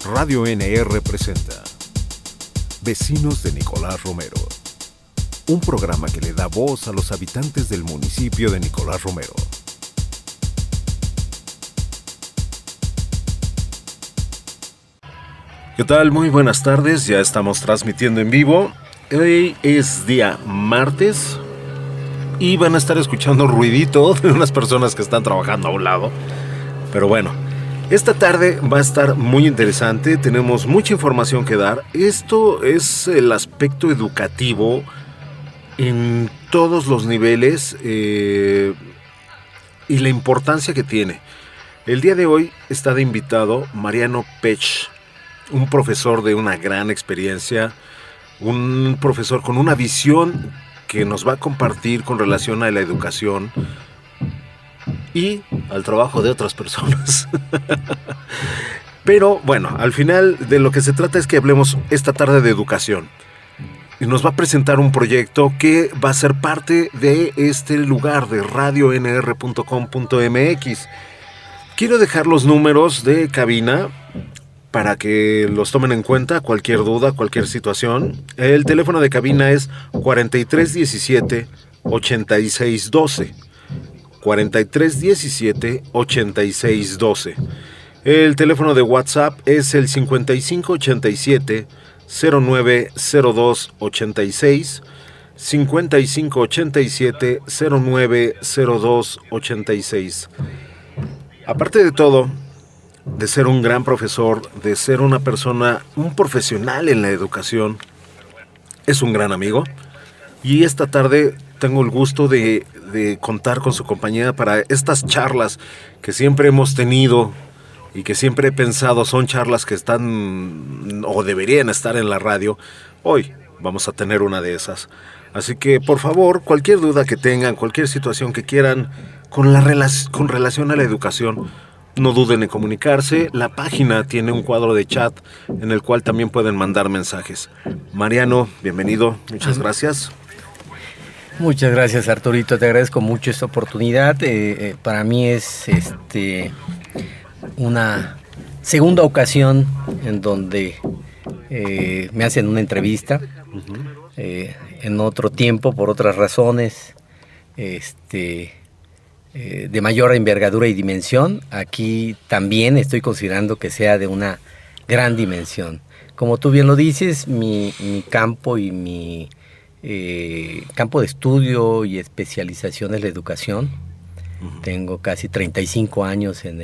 Radio NR presenta Vecinos de Nicolás Romero, un programa que le da voz a los habitantes del municipio de Nicolás Romero. ¿Qué tal? Muy buenas tardes, ya estamos transmitiendo en vivo. Hoy es día martes y van a estar escuchando ruidito de unas personas que están trabajando a un lado. Pero bueno, esta tarde va a estar muy interesante, tenemos mucha información que dar. Esto es el aspecto educativo en todos los niveles y la importancia que tiene. El día de hoy está de invitado Mariano Pech, un profesor de una gran experiencia, un profesor con una visión que nos va a compartir con relación a la educación y al trabajo de otras personas. Pero bueno, al final de lo que se trata es que hablemos esta tarde de educación. Y nos va a presentar un proyecto que va a ser parte de este lugar de radionr.com.mx. Quiero dejar los números de cabina para que los tomen en cuenta, cualquier duda, cualquier situación. El teléfono de cabina es 4317-8612. 4317-8612. El teléfono de WhatsApp es el 5587-090286. 5587-090286. Aparte de todo, de ser un gran profesor, de ser una persona, un profesional en la educación, es un gran amigo. Y esta tarde tengo el gusto de contar con su compañía para estas charlas que siempre hemos tenido y que siempre he pensado son charlas que están o deberían estar en la radio. Hoy vamos a tener una de esas. Así que, por favor, cualquier duda que tengan, cualquier situación que quieran con relación a la educación, no duden en comunicarse. La página tiene un cuadro de chat en el cual también pueden mandar mensajes. Mariano, bienvenido. Muchas gracias. Muchas gracias, Arturito. Te agradezco mucho esta oportunidad. Para mí es una segunda ocasión en donde me hacen una entrevista. En otro tiempo, por otras razones, de mayor envergadura y dimensión. Aquí también estoy considerando que sea de una gran dimensión. Como tú bien lo dices, mi campo y mi campo de estudio y especialización es la educación. Tengo casi 35 años en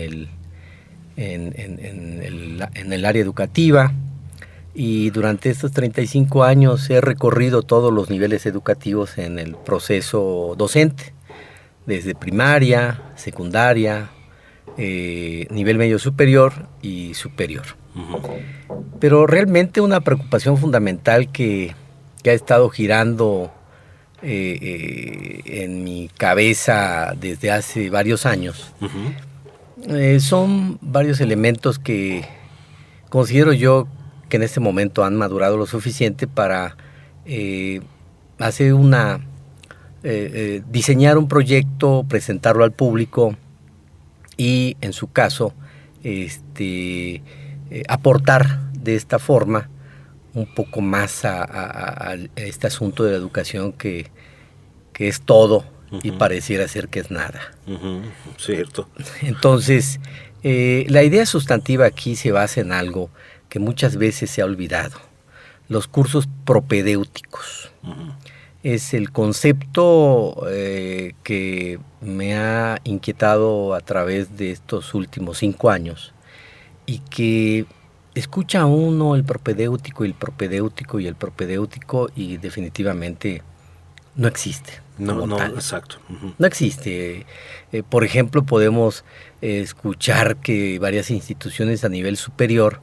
el área educativa, y durante estos 35 años he recorrido todos los niveles educativos en el proceso docente, desde primaria, secundaria, nivel medio superior y superior. Pero realmente una preocupación fundamental que ha estado girando en mi cabeza desde hace varios años, son varios elementos que considero yo que en este momento han madurado lo suficiente para hacer diseñar un proyecto, presentarlo al público y, en su caso, aportar de esta forma un poco más a este asunto de la educación que es todo y pareciera ser que es nada. Cierto. Entonces, la idea sustantiva aquí se basa en algo que muchas veces se ha olvidado: los cursos propedéuticos. Es el concepto que me ha inquietado a través de estos últimos 5 años, y que escucha uno el propedéutico y el propedéutico y el propedéutico y definitivamente no existe. No, exacto. No existe. Por ejemplo, podemos escuchar que varias instituciones a nivel superior,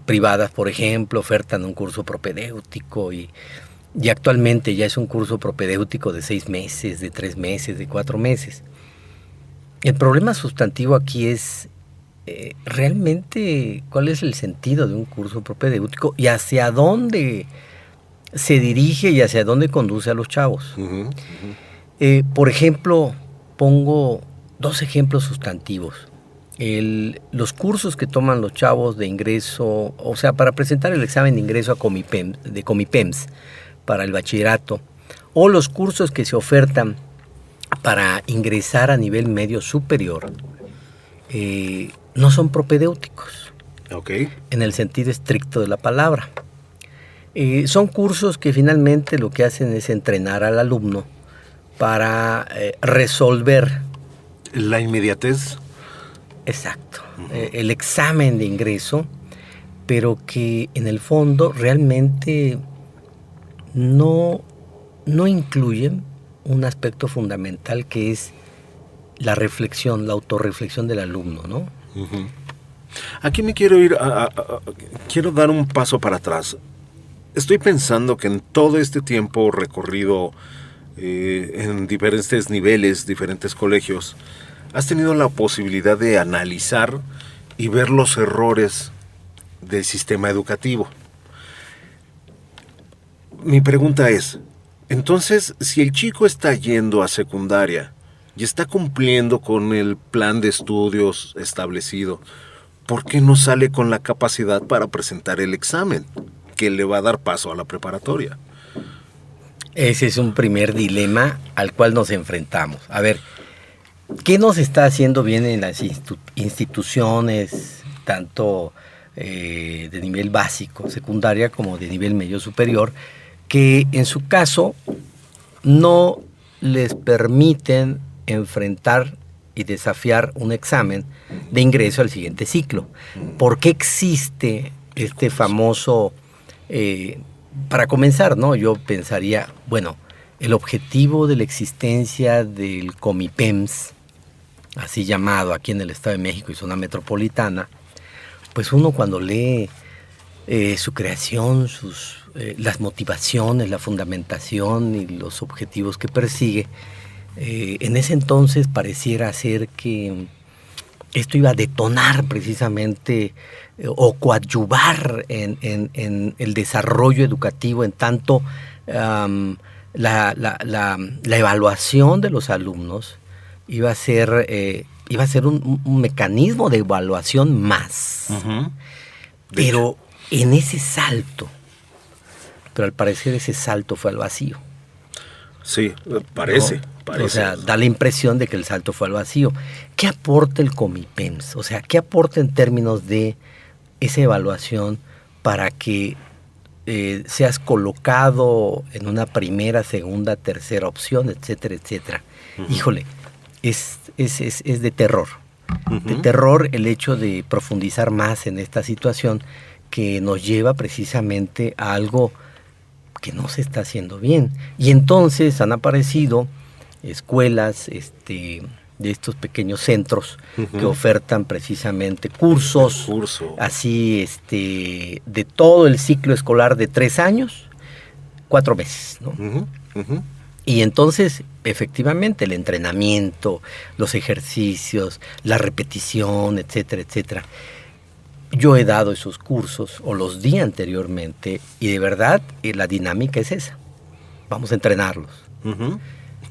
privadas, por ejemplo, ofertan un curso propedéutico y actualmente ya es un curso propedéutico de 6 meses, de 3 meses, de 4 meses. El problema sustantivo aquí es realmente cuál es el sentido de un curso propedéutico y hacia dónde se dirige y hacia dónde conduce a los chavos. Por ejemplo, pongo 2 ejemplos sustantivos. los cursos que toman los chavos de ingreso, o sea, para presentar el examen de ingreso de Comipems para el bachillerato, o los cursos que se ofertan para ingresar a nivel medio superior, no son propedéuticos, en el sentido estricto de la palabra. Son cursos que finalmente lo que hacen es entrenar al alumno para resolver. La inmediatez. Exacto. El examen de ingreso, pero que en el fondo realmente no incluyen un aspecto fundamental que es la reflexión, la autorreflexión del alumno, ¿no? Uh-huh. Aquí me quiero ir quiero dar un paso para atrás. Estoy pensando que en todo este tiempo recorrido en diferentes niveles, diferentes colegios, has tenido la posibilidad de analizar y ver los errores del sistema educativo. Mi pregunta es, entonces, si el chico está yendo a secundaria y está cumpliendo con el plan de estudios establecido, ¿por qué no sale con la capacidad para presentar el examen que le va a dar paso a la preparatoria? Ese es un primer dilema al cual nos enfrentamos. A ver, ¿qué nos está haciendo bien en las instituciones, tanto de nivel básico, secundaria, como de nivel medio superior, que en su caso no les permiten enfrentar y desafiar un examen de ingreso al siguiente ciclo? ¿Por qué existe este famoso, para comenzar, ¿no? Yo pensaría, bueno, el objetivo de la existencia del Comipems, así llamado aquí en el Estado de México y zona metropolitana, pues uno cuando lee su creación, las motivaciones, la fundamentación y los objetivos que persigue, en ese entonces pareciera ser que esto iba a detonar precisamente o coadyuvar en el desarrollo educativo, en tanto la evaluación de los alumnos iba a ser un mecanismo de evaluación más. Uh-huh. Pero en ese salto, pero al parecer ese salto fue al vacío. Sí, parece. O sea, da la impresión de que el salto fue al vacío. ¿Qué aporta el Comipems? O sea, ¿qué aporta en términos de esa evaluación para que seas colocado en una primera, segunda, tercera opción, etcétera, etcétera? Uh-huh. Híjole, es de terror. Uh-huh. De terror el hecho de profundizar más en esta situación que nos lleva precisamente a algo que no se está haciendo bien. Y entonces han aparecido escuelas de estos pequeños centros, uh-huh, que ofertan precisamente cursos, así de todo el ciclo escolar de 3 años, 4 meses, ¿no? Uh-huh, uh-huh. Y entonces, efectivamente, el entrenamiento, los ejercicios, la repetición, etcétera, etcétera. Yo he dado esos cursos, o los di anteriormente, y de verdad la dinámica es esa. Vamos a entrenarlos. Uh-huh.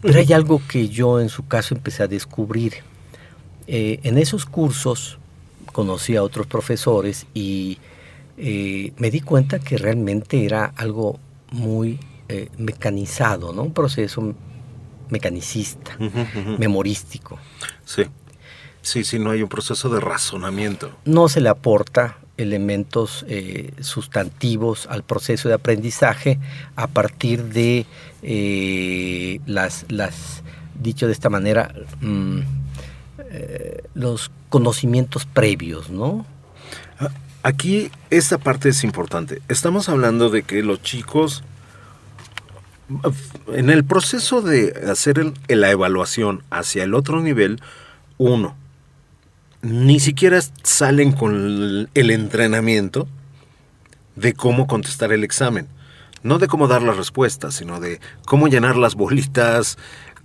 Pero hay algo que yo en su caso empecé a descubrir. En esos cursos conocí a otros profesores y me di cuenta que realmente era algo muy mecanizado, ¿no? Un proceso mecanicista, uh-huh, uh-huh, memorístico. Sí. Sí, no hay un proceso de razonamiento. No se le aporta elementos sustantivos al proceso de aprendizaje a partir de dicho de esta manera, los conocimientos previos, ¿no? Aquí esta parte es importante. Estamos hablando de que los chicos, en el proceso de hacer la evaluación hacia el otro nivel, ni siquiera salen con el entrenamiento de cómo contestar el examen. No de cómo dar las respuestas, sino de cómo llenar las bolitas,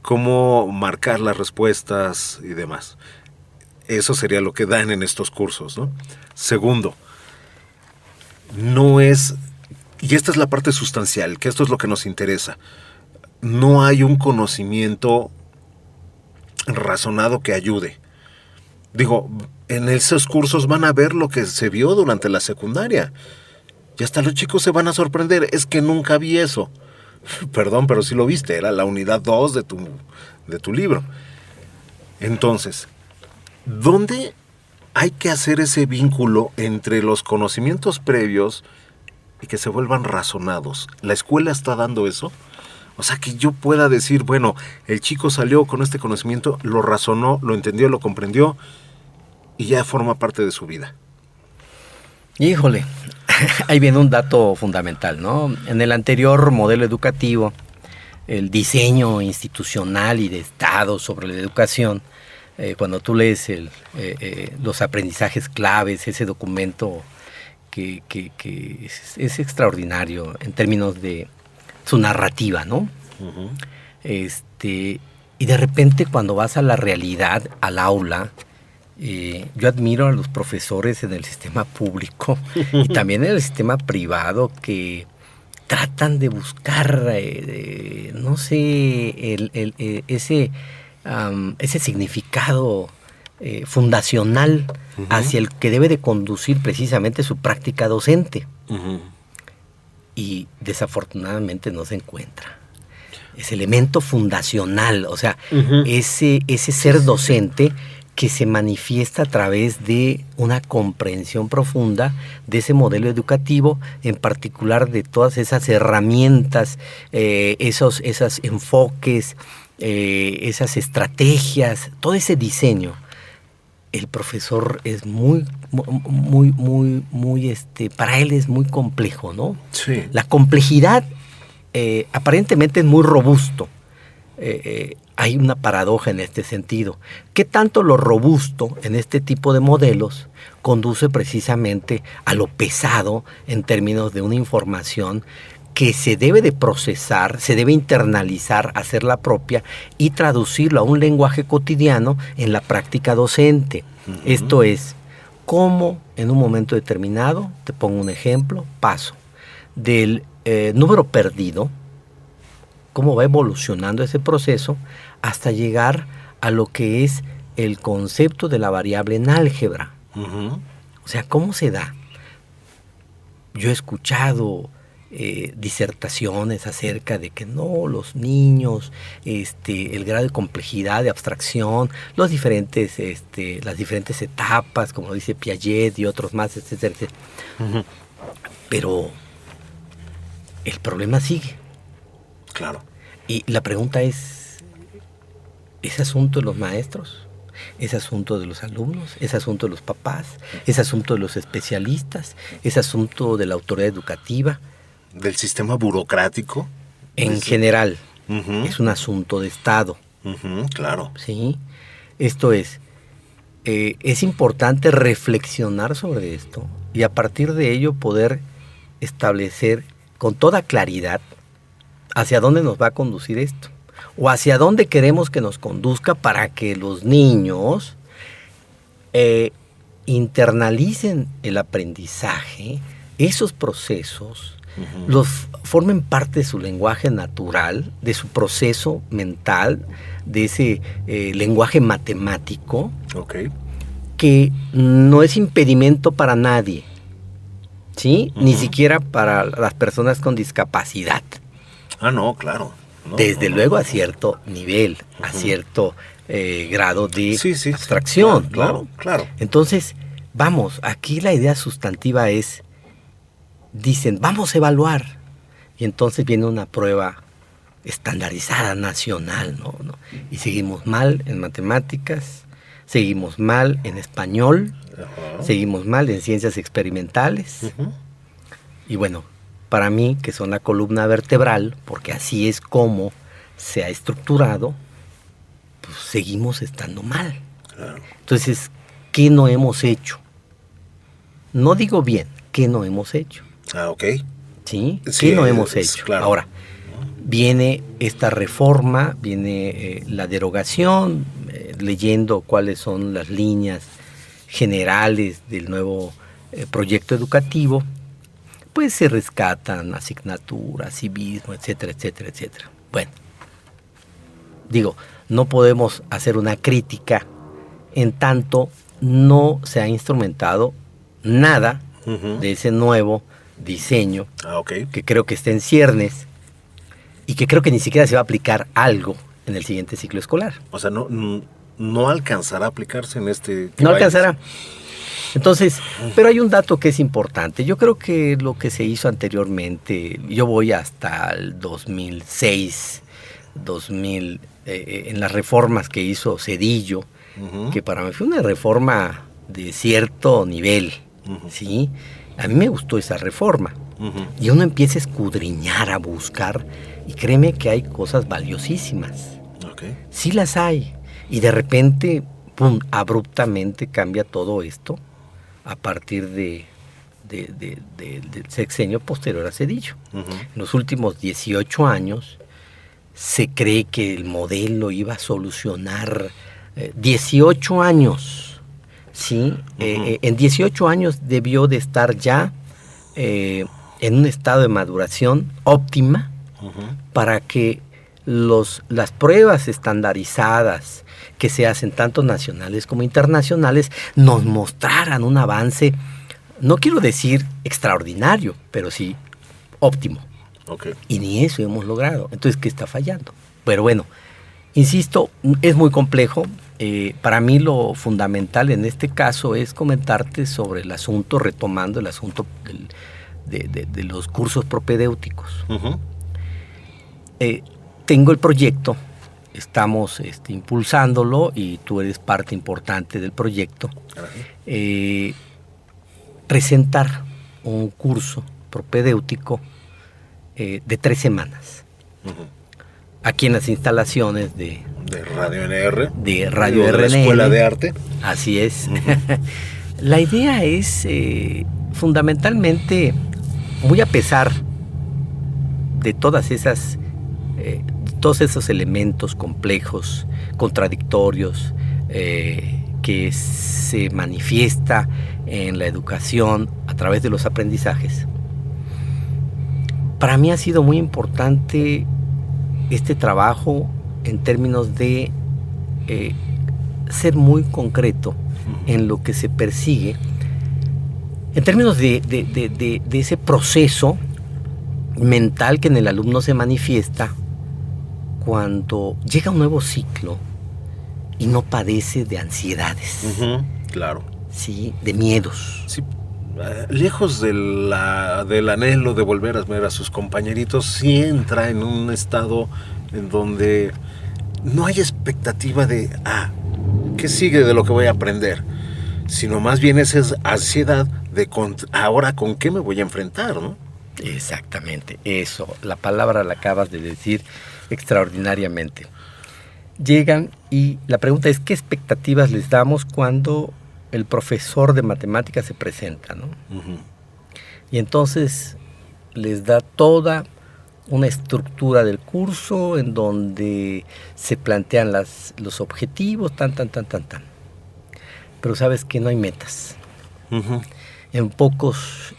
cómo marcar las respuestas y demás. Eso sería lo que dan en estos cursos, ¿no? Segundo, no es, y esta es la parte sustancial, que esto es lo que nos interesa, no hay un conocimiento razonado que ayude. Digo, en esos cursos van a ver lo que se vio durante la secundaria. Y hasta los chicos se van a sorprender. Es que nunca vi eso. Perdón, pero sí lo viste. Era la unidad 2 de tu libro. Entonces, ¿dónde hay que hacer ese vínculo entre los conocimientos previos y que se vuelvan razonados? ¿La escuela está dando eso? O sea, que yo pueda decir, bueno, el chico salió con este conocimiento, lo razonó, lo entendió, lo comprendió y ya forma parte de su vida. Híjole, ahí viene un dato fundamental, ¿no? En el anterior modelo educativo, el diseño institucional y de Estado sobre la educación, cuando tú lees los aprendizajes claves, ese documento que es extraordinario en términos de su narrativa, ¿no? Uh-huh. Y de repente cuando vas a la realidad, al aula, yo admiro a los profesores en el sistema público y también en el sistema privado que tratan de buscar, no sé, ese significado fundacional uh-huh. hacia el que debe de conducir precisamente su práctica docente. Uh-huh. Y desafortunadamente no se encuentra. Ese elemento fundacional, o sea, uh-huh. ese ser docente que se manifiesta a través de una comprensión profunda de ese modelo educativo, en particular de todas esas herramientas, esos enfoques, esas estrategias, todo ese diseño. El profesor es para él es muy complejo, ¿no? Sí. La complejidad aparentemente es muy robusto. Hay una paradoja en este sentido. ¿Qué tanto lo robusto en este tipo de modelos conduce precisamente a lo pesado en términos de una información que se debe de procesar, se debe internalizar, hacerla propia y traducirlo a un lenguaje cotidiano en la práctica docente? Uh-huh. Esto es, cómo en un momento determinado, te pongo un ejemplo, paso del número perdido, cómo va evolucionando ese proceso hasta llegar a lo que es el concepto de la variable en álgebra. Uh-huh. O sea, ¿cómo se da? Yo he escuchado disertaciones acerca de que no, los niños, el grado de complejidad, de abstracción, las diferentes etapas, como dice Piaget y otros más, etcétera, etcétera. Uh-huh. Pero el problema sigue. Claro. Y la pregunta ¿es asunto de los maestros? ¿Es asunto de los alumnos? ¿Es asunto de los papás? ¿Es asunto de los especialistas? ¿Es asunto de la autoridad educativa? ¿Del sistema burocrático? En general, uh-huh. es un asunto de Estado. Uh-huh, claro. ¿Sí? Esto es importante reflexionar sobre esto y a partir de ello poder establecer con toda claridad hacia dónde nos va a conducir esto o hacia dónde queremos que nos conduzca para que los niños internalicen el aprendizaje, esos procesos, uh-huh. los formen parte de su lenguaje natural, de su proceso mental, de ese lenguaje matemático, okay. que no es impedimento para nadie, ¿sí? Uh-huh. Ni siquiera para las personas con discapacidad. Ah, no, claro. No, desde luego a cierto nivel, uh-huh. a cierto grado de abstracción. Claro. Entonces, vamos, aquí la idea sustantiva es, dicen, vamos a evaluar. Y entonces viene una prueba estandarizada, nacional, ¿no? Y seguimos mal en matemáticas, seguimos mal en español, uh-huh. seguimos mal en ciencias experimentales. Uh-huh. Y bueno, para mí, que son la columna vertebral, porque así es como se ha estructurado, pues seguimos estando mal. Claro. Entonces, ¿qué no hemos hecho? No digo bien, ¿qué no hemos hecho? Ah, ok. ¿Sí? ¿Qué no hemos hecho? Claro. Ahora, viene esta reforma, viene la derogación, leyendo cuáles son las líneas generales del nuevo proyecto educativo, pues se rescatan asignaturas, civismo, etcétera, etcétera, etcétera. Bueno, digo, no podemos hacer una crítica en tanto no se ha instrumentado nada de ese nuevo diseño, que creo que está en ciernes y que creo que ni siquiera se va a aplicar algo en el siguiente ciclo escolar. O sea, no alcanzará a aplicarse en este... No alcanzará. Entonces, pero hay un dato que es importante. Yo creo que lo que se hizo anteriormente, yo voy hasta el 2006, en las reformas que hizo Zedillo, que para mí fue una reforma de cierto nivel, ¿sí? A mí me gustó esa reforma. Y uno empieza a escudriñar, a buscar, y créeme que hay cosas valiosísimas. Sí las hay. Y de repente, pum, abruptamente cambia todo esto a partir del sexenio posterior a Zedillo. En los últimos 18 años se cree que el modelo iba a solucionar 18 años, ¿sí? En 18 años debió de estar ya en un estado de maduración óptima para que las pruebas estandarizadas que se hacen tanto nacionales como internacionales nos mostraran un avance, no quiero decir extraordinario, pero sí óptimo. Y ni eso hemos logrado. Entonces, ¿qué está fallando? Pero bueno, insisto, es muy complejo. Para mí lo fundamental en este caso es comentarte sobre el asunto, retomando el asunto de los cursos propedéuticos. Tengo el proyecto, estamos impulsándolo y tú eres parte importante del proyecto. Presentar un curso propedéutico de 3 semanas. Aquí en las instalaciones de Radio NR. De Radio RNN. De la Escuela de Arte. Así es. La idea es fundamentalmente, muy a pesar de todos esos elementos complejos, contradictorios, que se manifiesta en la educación a través de los aprendizajes. Para mí ha sido muy importante este trabajo en términos de ser muy concreto en lo que se persigue, en términos de ese proceso mental que en el alumno se manifiesta cuando llega un nuevo ciclo y no padece de ansiedades. Claro. Sí, de miedos. Sí. Lejos del anhelo de volver a ver a sus compañeritos, sí entra en un estado en donde no hay expectativa de, ¿qué sigue de lo que voy a aprender? Sino más bien esa ansiedad de ahora con qué me voy a enfrentar, ¿no? Exactamente, eso, la palabra la acabas de decir extraordinariamente. Llegan y la pregunta es, ¿qué expectativas les damos cuando el profesor de matemáticas se presenta, ¿no? Y entonces les da toda una estructura del curso en donde se plantean los objetivos, pero sabes que no hay metas. En pocos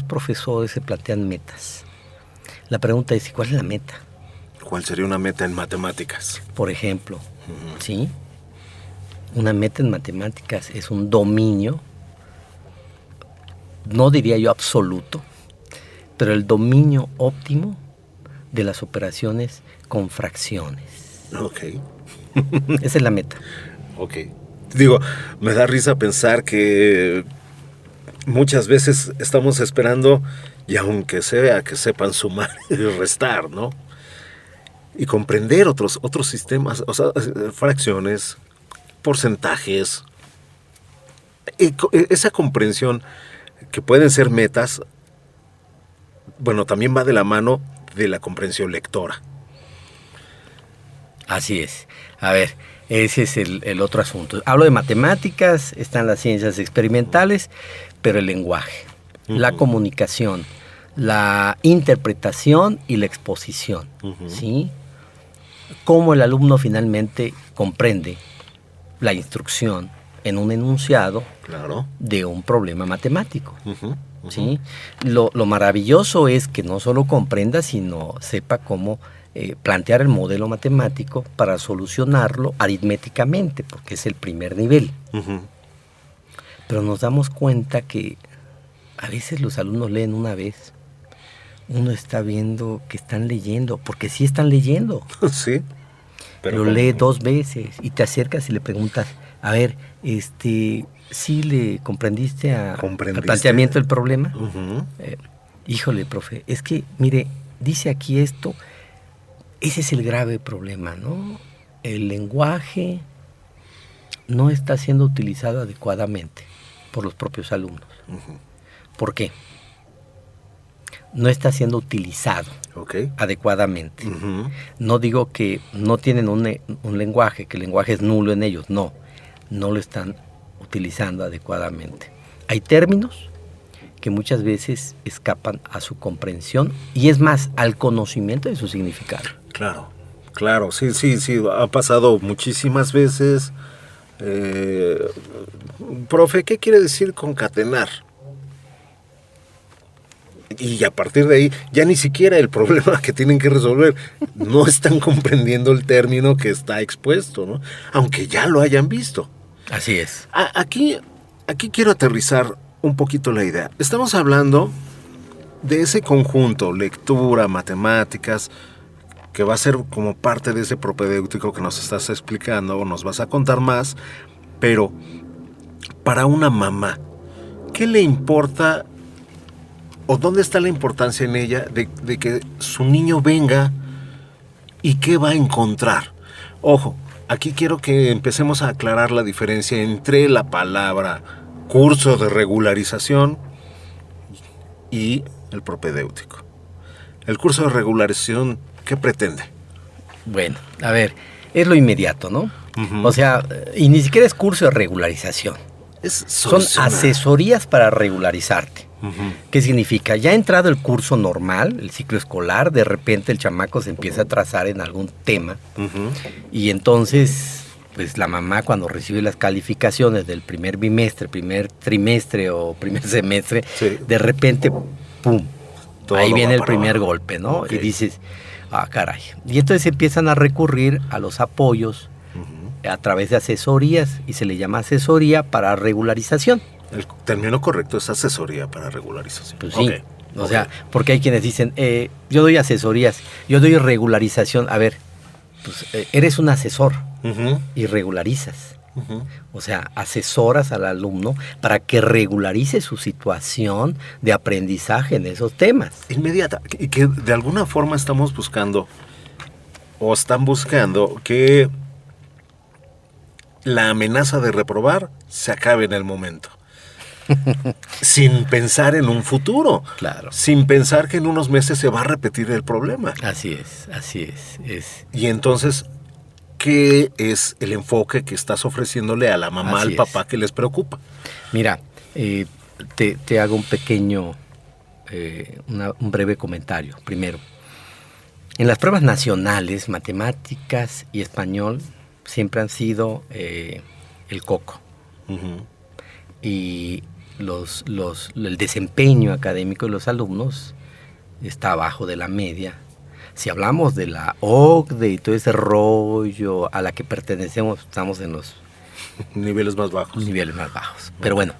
profesores se plantean metas. La pregunta es, ¿cuál es la meta? ¿Cuál sería una meta en matemáticas? Por ejemplo, ¿sí? Una meta en matemáticas es un dominio, no diría yo absoluto, pero el dominio óptimo de las operaciones con fracciones. Esa es la meta. Digo, me da risa pensar que muchas veces estamos esperando, y aunque sea que sepan sumar y restar, ¿no? Y comprender otros sistemas, o sea, fracciones, porcentajes, esa comprensión que pueden ser metas, bueno, también va de la mano de la comprensión lectora. Así es. A ver, ese es el otro asunto. Hablo de matemáticas, están las ciencias experimentales, pero el lenguaje, la comunicación, la interpretación y la exposición, ¿sí? Cómo el alumno finalmente comprende la instrucción en un enunciado de un problema matemático. ¿Sí? Lo maravilloso es que no solo comprenda, sino sepa cómo plantear el modelo matemático para solucionarlo aritméticamente, porque es el primer nivel. Ujú. Pero nos damos cuenta que a veces los alumnos leen una vez, uno está viendo que están leyendo, porque sí están leyendo. Sí. Lo lee 2 veces y te acercas y le preguntas, a ver, ¿sí le comprendiste al planteamiento del problema? Ujú. Híjole, profe, es que, mire, dice aquí esto, ese es el grave problema, ¿no? El lenguaje no está siendo utilizado adecuadamente por los propios alumnos. Ujú. ¿Por qué? No está siendo utilizado Ok. adecuadamente. Ujú. No digo que no tienen un lenguaje, que el lenguaje es nulo en ellos, no lo están utilizando adecuadamente. Hay términos que muchas veces escapan a su comprensión y es más, al conocimiento de su significado. Claro, claro, sí, ha pasado muchísimas veces. Profe, ¿qué quiere decir concatenar? Y a partir de ahí, ya ni siquiera el problema que tienen que resolver, no están comprendiendo el término que está expuesto, ¿no? Aunque ya lo hayan visto. Así es. Aquí quiero aterrizar un poquito la idea. Estamos hablando de ese conjunto, lectura, matemáticas, que va a ser como parte de ese propedéutico que nos estás explicando o nos vas a contar más, pero para una mamá, ¿qué le importa o dónde está la importancia en ella de que su niño venga y qué va a encontrar? Ojo, aquí quiero que empecemos a aclarar la diferencia entre la palabra curso de regularización y el propedéutico. El curso de regularización, ¿qué pretende? Bueno, a ver, es lo inmediato, ¿no? Ujú. O sea, y ni siquiera es curso de regularización. Son asesorías para regularizarte. Uh-huh. ¿Qué significa? Ya entrado el curso normal, el ciclo escolar, de repente el chamaco se empieza a trazar en algún tema. Uh-huh. Y entonces, pues la mamá cuando recibe las calificaciones del primer bimestre, primer trimestre o primer semestre, sí, de repente, ¡pum! Todo ahí viene el primer abajo. golpe, ¿no? Okay. Y dices, ah, caray. Y entonces empiezan a recurrir a los apoyos a través de asesorías y se le llama asesoría para regularización. El término correcto es asesoría para regularización. Pues sí, o sea, porque hay quienes dicen, yo doy asesorías, yo doy regularización. A ver, pues eres un asesor y regularizas. O sea, asesoras al alumno para que regularice su situación de aprendizaje en esos temas. Inmediata, y que de alguna forma estamos buscando, o están buscando, que la amenaza de reprobar se acabe en el momento. Sin pensar en un futuro. Claro. Sin pensar que en unos meses se va a repetir el problema. Así es. Y entonces, ¿qué es el enfoque que estás ofreciéndole a la mamá, al papá que les preocupa? Mira, te hago un pequeño, un breve comentario. Primero, en las pruebas nacionales, matemáticas y español, siempre han sido el coco. Y el desempeño académico de los alumnos está abajo de la media. Si hablamos de la OCDE y todo ese rollo a la que pertenecemos, estamos en los niveles más bajos. Pero bueno,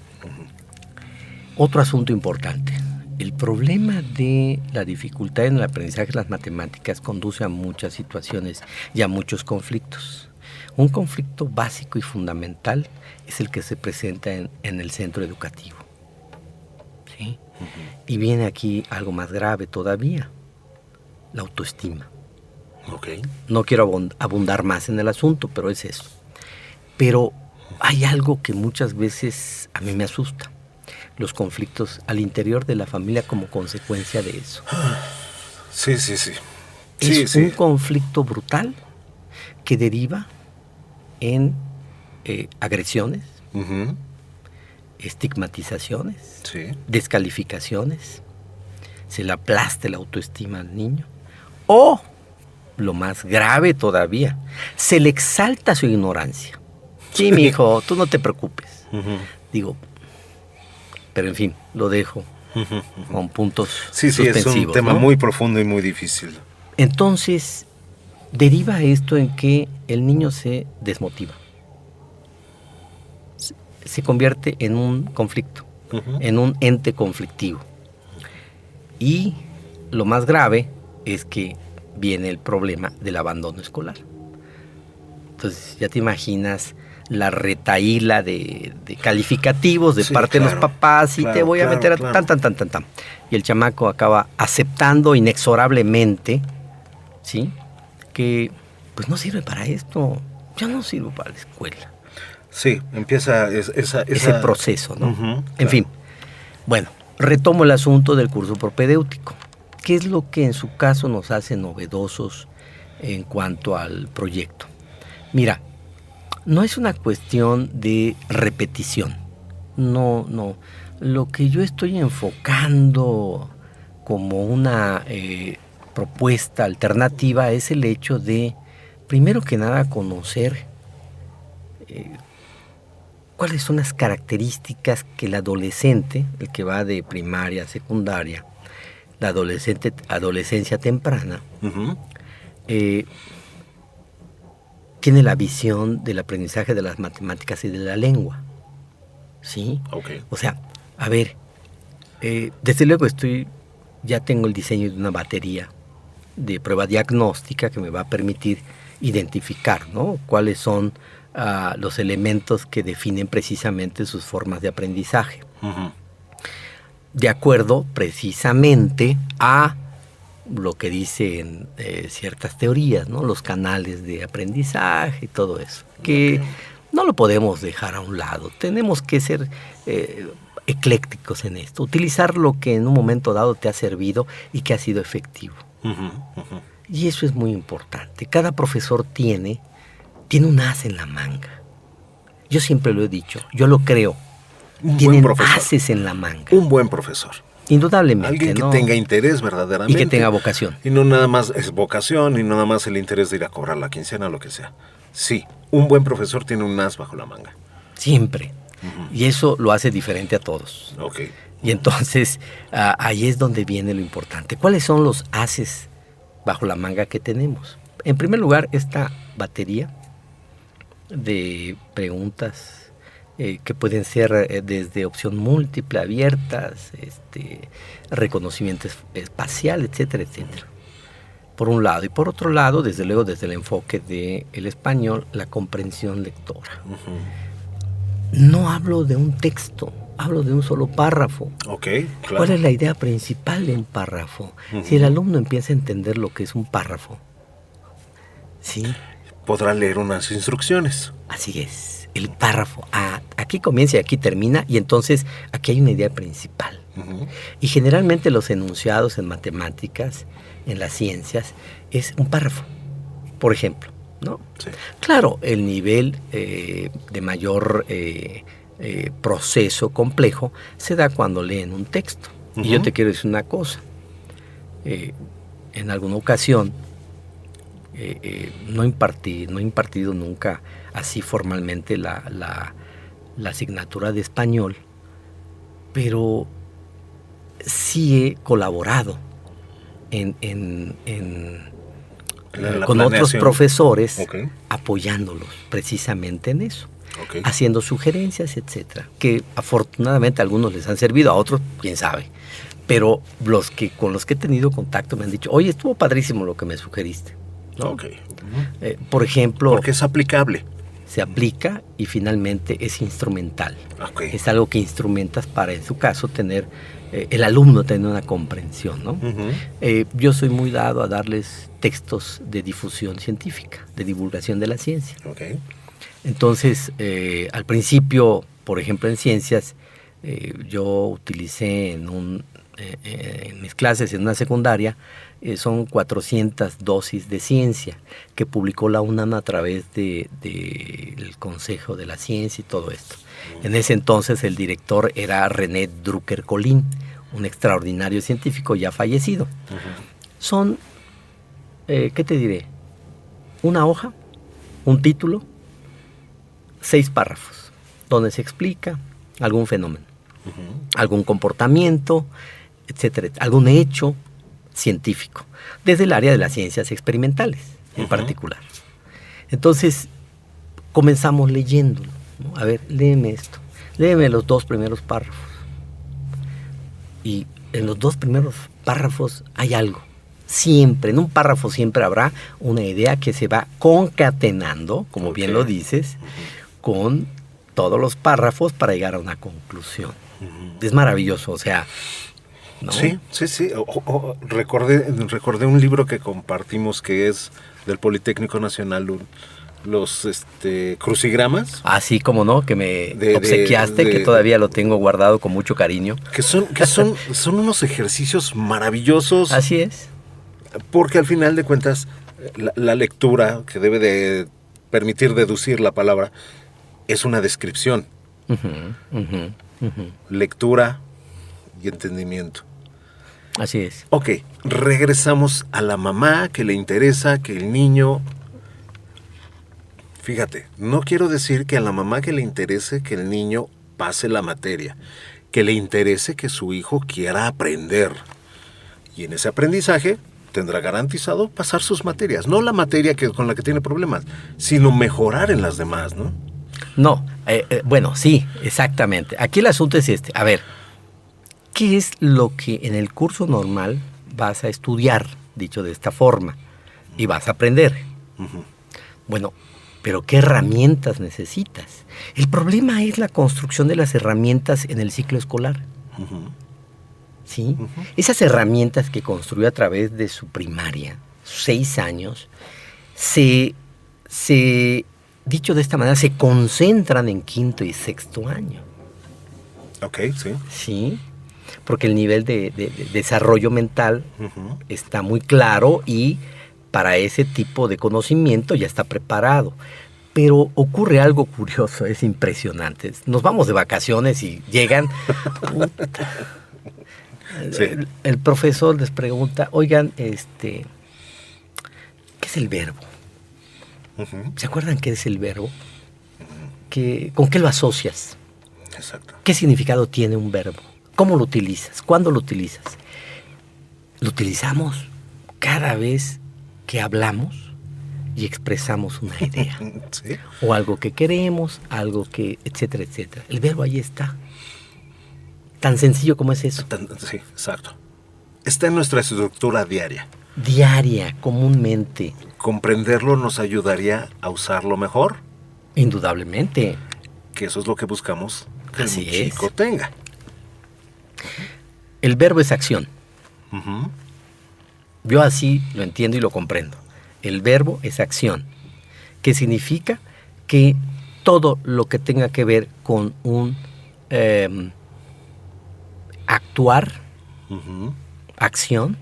otro asunto importante. El problema de la dificultad en el aprendizaje de las matemáticas conduce a muchas situaciones y a muchos conflictos. Un conflicto básico y fundamental es el que se presenta en el centro educativo. ¿Sí? Y viene aquí algo más grave todavía, la autoestima. Okay. No quiero abundar más en el asunto, pero es eso. Pero hay algo que muchas veces a mí me asusta, los conflictos al interior de la familia como consecuencia de eso. Sí. Es un conflicto brutal que deriva en agresiones, estigmatizaciones, descalificaciones, se le aplaste la autoestima al niño, o, lo más grave todavía, se le exalta su ignorancia. Sí, mi hijo, tú no te preocupes. Digo, pero en fin, lo dejo con puntos suspensivos. Es un tema, ¿no?, muy profundo y muy difícil. Entonces, deriva esto en que el niño se desmotiva. Se convierte en un conflicto, en un ente conflictivo. Y lo más grave es que viene el problema del abandono escolar. Entonces ya te imaginas la retahíla de calificativos de parte de los papás y te voy a meter a tan. Y el chamaco acaba aceptando inexorablemente, ¿sí?, que pues no sirve para esto, ya no sirve para la escuela. Sí, empieza ese proceso, ¿no? En fin, bueno, retomo el asunto del curso propedéutico. ¿Qué es lo que en su caso nos hace novedosos en cuanto al proyecto? Mira, no es una cuestión de repetición. No. Lo que yo estoy enfocando como una propuesta alternativa es el hecho de, primero que nada, conocer cuáles son las características que el adolescente, el que va de primaria a secundaria, la adolescencia temprana, tiene la visión del aprendizaje de las matemáticas y de la lengua. ¿Sí? Okay. O sea, a ver, desde luego ya tengo el diseño de una batería de prueba diagnóstica que me va a permitir identificar, ¿no?, cuáles son los elementos que definen precisamente sus formas de aprendizaje. De acuerdo precisamente a lo que dicen ciertas teorías, ¿no?, los canales de aprendizaje y todo eso, que no lo podemos dejar a un lado. Tenemos que ser eclécticos en esto, utilizar lo que en un momento dado te ha servido y que ha sido efectivo. Y eso es muy importante. Cada profesor tiene un as en la manga. Yo siempre lo he dicho, yo lo creo. Tienen ases en la manga. Un buen profesor. Indudablemente. Alguien que tenga interés verdaderamente. Y que tenga vocación. Y no nada más es vocación y no nada más el interés de ir a cobrar la quincena o lo que sea. Sí, un buen profesor tiene un as bajo la manga. Siempre. Y eso lo hace diferente a todos. Okay. Y entonces ahí es donde viene lo importante. ¿Cuáles son los ases bajo la manga que tenemos? En primer lugar, esta batería de preguntas que pueden ser desde opción múltiple, abiertas, reconocimiento espacial, etcétera, etcétera. Por un lado. Y por otro lado, desde luego, desde el enfoque del español, la comprensión lectora. No hablo de un texto, hablo de un solo párrafo. Okay, claro. ¿Cuál es la idea principal de un párrafo? Si el alumno empieza a entender lo que es un párrafo, ¿sí?, podrá leer unas instrucciones. Así es, el párrafo. Aquí comienza y aquí termina, y entonces aquí hay una idea principal. Y generalmente los enunciados en matemáticas, en las ciencias, es un párrafo, por ejemplo, ¿no? Sí. Claro, el nivel de mayor proceso complejo se da cuando leen un texto. Y yo te quiero decir una cosa. En alguna ocasión, no he impartido nunca así formalmente la asignatura de español, pero sí he colaborado con otros profesores, apoyándolos precisamente en eso, haciendo sugerencias, etcétera, que afortunadamente a algunos les han servido, a otros quién sabe, pero con los que he tenido contacto me han dicho, oye, estuvo padrísimo lo que me sugeriste, ¿no? Por ejemplo, porque es aplicable. Se aplica y finalmente es instrumental. Es algo que instrumentas para, en su caso, tener el alumno tener una comprensión, ¿no? Yo soy muy dado a darles textos de difusión científica, de divulgación de la ciencia. Entonces, al principio, por ejemplo, en ciencias, yo utilicé en mis clases en una secundaria, son 400 dosis de ciencia que publicó la UNAM a través del Consejo de la Ciencia y todo esto. En ese entonces el director era René Drucker-Colin, un extraordinario científico ya fallecido. Son, ¿qué te diré? Una hoja, un título, 6 párrafos, donde se explica algún fenómeno, algún comportamiento, etcétera, algún hecho científico, desde el área de las ciencias experimentales, en particular. Entonces, comenzamos leyéndolo, ¿no? A ver, léeme esto. Léeme los 2 primeros párrafos. Y en los 2 primeros párrafos hay algo. Siempre, en un párrafo siempre habrá una idea que se va concatenando, como bien lo dices, con todos los párrafos para llegar a una conclusión. Es maravilloso, o sea, ¿no? Sí. Recordé un libro que compartimos que es del Politécnico Nacional, los crucigramas. Así como no, que me obsequiaste, que todavía lo tengo guardado con mucho cariño. Que son unos ejercicios maravillosos. Así es. Porque al final de cuentas, la lectura, que debe de permitir deducir la palabra, es una descripción. Lectura y entendimiento. Así es. Ok, regresamos a la mamá que le interesa que el niño... Fíjate, no quiero decir que a la mamá que le interese que el niño pase la materia, que le interese que su hijo quiera aprender. Y en ese aprendizaje tendrá garantizado pasar sus materias. No la materia con la que tiene problemas, sino mejorar en las demás, ¿no? No, bueno, sí, exactamente. Aquí el asunto es este. A ver, ¿qué es lo que en el curso normal vas a estudiar, dicho de esta forma, y vas a aprender? Bueno, pero ¿qué herramientas necesitas? El problema es la construcción de las herramientas en el ciclo escolar. ¿Sí? Esas herramientas que construyó a través de su primaria, 6 años, dicho de esta manera, se concentran en 5º y 6º año. Ok, sí. Sí, porque el nivel de desarrollo mental está muy claro y para ese tipo de conocimiento ya está preparado. Pero ocurre algo curioso, es impresionante. Nos vamos de vacaciones y llegan... Sí. El profesor les pregunta, oigan, ¿qué es el verbo? ¿Se acuerdan qué es el verbo? ¿Con qué lo asocias? Exacto. ¿Qué significado tiene un verbo? ¿Cómo lo utilizas? ¿Cuándo lo utilizas? Lo utilizamos cada vez que hablamos y expresamos una idea. Sí. O algo que queremos, algo que, etcétera, etcétera. El verbo ahí está. Tan sencillo como es eso. Sí, exacto. Está en nuestra estructura diaria. Diaria, comúnmente. Comprenderlo nos ayudaría a usarlo mejor. Indudablemente. Que eso es lo que buscamos que Así el chico tenga. El verbo es acción. Yo así lo entiendo y lo comprendo. El verbo es acción. ¿Qué significa? Que todo lo que tenga que ver con un actuar, acción,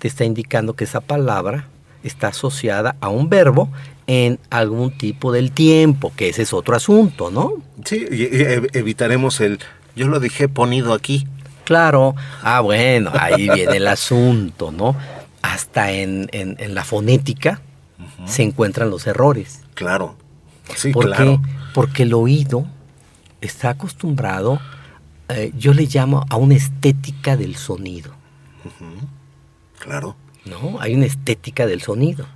te está indicando que esa palabra está asociada a un verbo en algún tipo del tiempo, que ese es otro asunto, ¿no? Sí, y evitaremos yo lo dejé ponido aquí. Claro, bueno, ahí viene el asunto, ¿no? Hasta en la fonética se encuentran los errores. Claro, sí, ¿Por claro. qué? Porque el oído está acostumbrado, yo le llamo a una estética del sonido. Claro. ¿No? Hay una estética del sonido,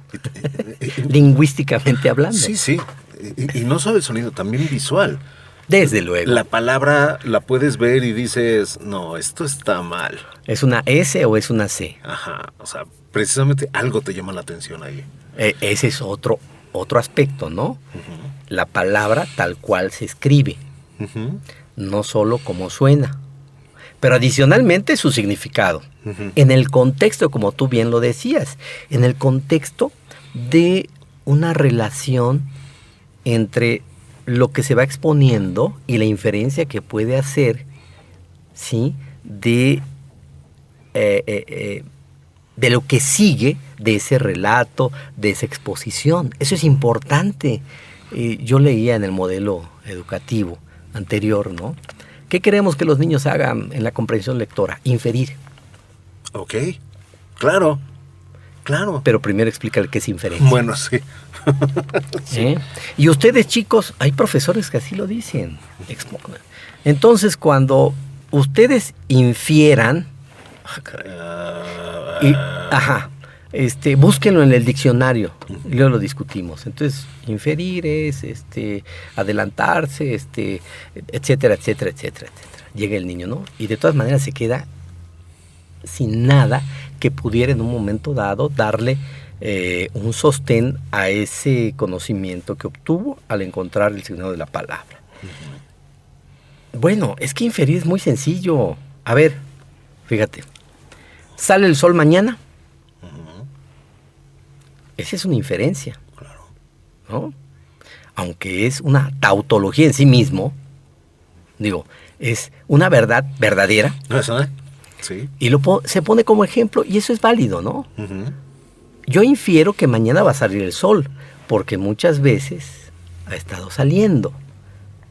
lingüísticamente hablando. Sí, sí. Y no solo el sonido, también visual. Desde luego. La palabra la puedes ver y dices, no, esto está mal. ¿Es una S o es una C? Ajá, o sea, precisamente algo te llama la atención ahí. Ese es otro aspecto, ¿no? La palabra tal cual se escribe, no solo como suena, pero adicionalmente su significado. En el contexto, como tú bien lo decías, en el contexto de una relación entre lo que se va exponiendo y la inferencia que puede hacer, ¿sí?, de lo que sigue de ese relato, de esa exposición. Eso es importante. Yo leía en el modelo educativo anterior, ¿no? ¿Qué queremos que los niños hagan en la comprensión lectora? Inferir. Ok, claro, claro. Pero primero explícale qué es inferencia. Bueno, sí. Sí. Y ustedes, chicos, hay profesores que así lo dicen. Entonces, cuando ustedes infieran, Búsquenlo en el diccionario y luego lo discutimos. Entonces, inferir es adelantarse, etcétera, etcétera, etcétera, etcétera. Llega el niño, ¿no? Y de todas maneras se queda sin nada que pudiera en un momento dado darle un sostén a ese conocimiento que obtuvo al encontrar el significado de la palabra. Bueno, es que inferir es muy sencillo. A ver, fíjate, ¿sale el sol mañana? Esa es una inferencia, Claro. ¿no? Aunque es una tautología en sí mismo, digo, es una verdad verdadera ¿Esa? Sí. y se pone como ejemplo y eso es válido, ¿no? Ujú. Yo infiero que mañana va a salir el sol, porque muchas veces ha estado saliendo.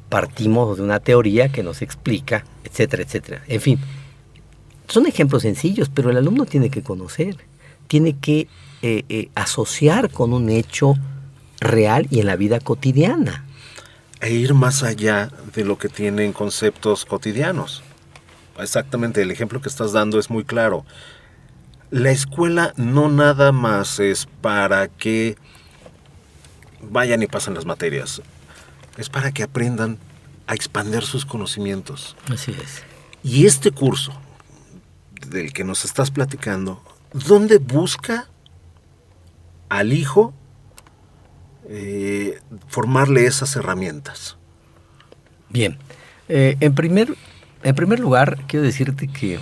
Partimos de una teoría que nos explica, etcétera, etcétera. En fin, son ejemplos sencillos, pero el alumno tiene que conocer, tiene que asociar con un hecho real y en la vida cotidiana. E ir más allá de lo que tienen conceptos cotidianos. Exactamente, el ejemplo que estás dando es muy claro. La escuela no nada más es para que vayan y pasen las materias. Es para que aprendan a expandir sus conocimientos. Así es. Y este curso del que nos estás platicando, ¿dónde busca al hijo formarle esas herramientas? Bien, en primer lugar, quiero decirte que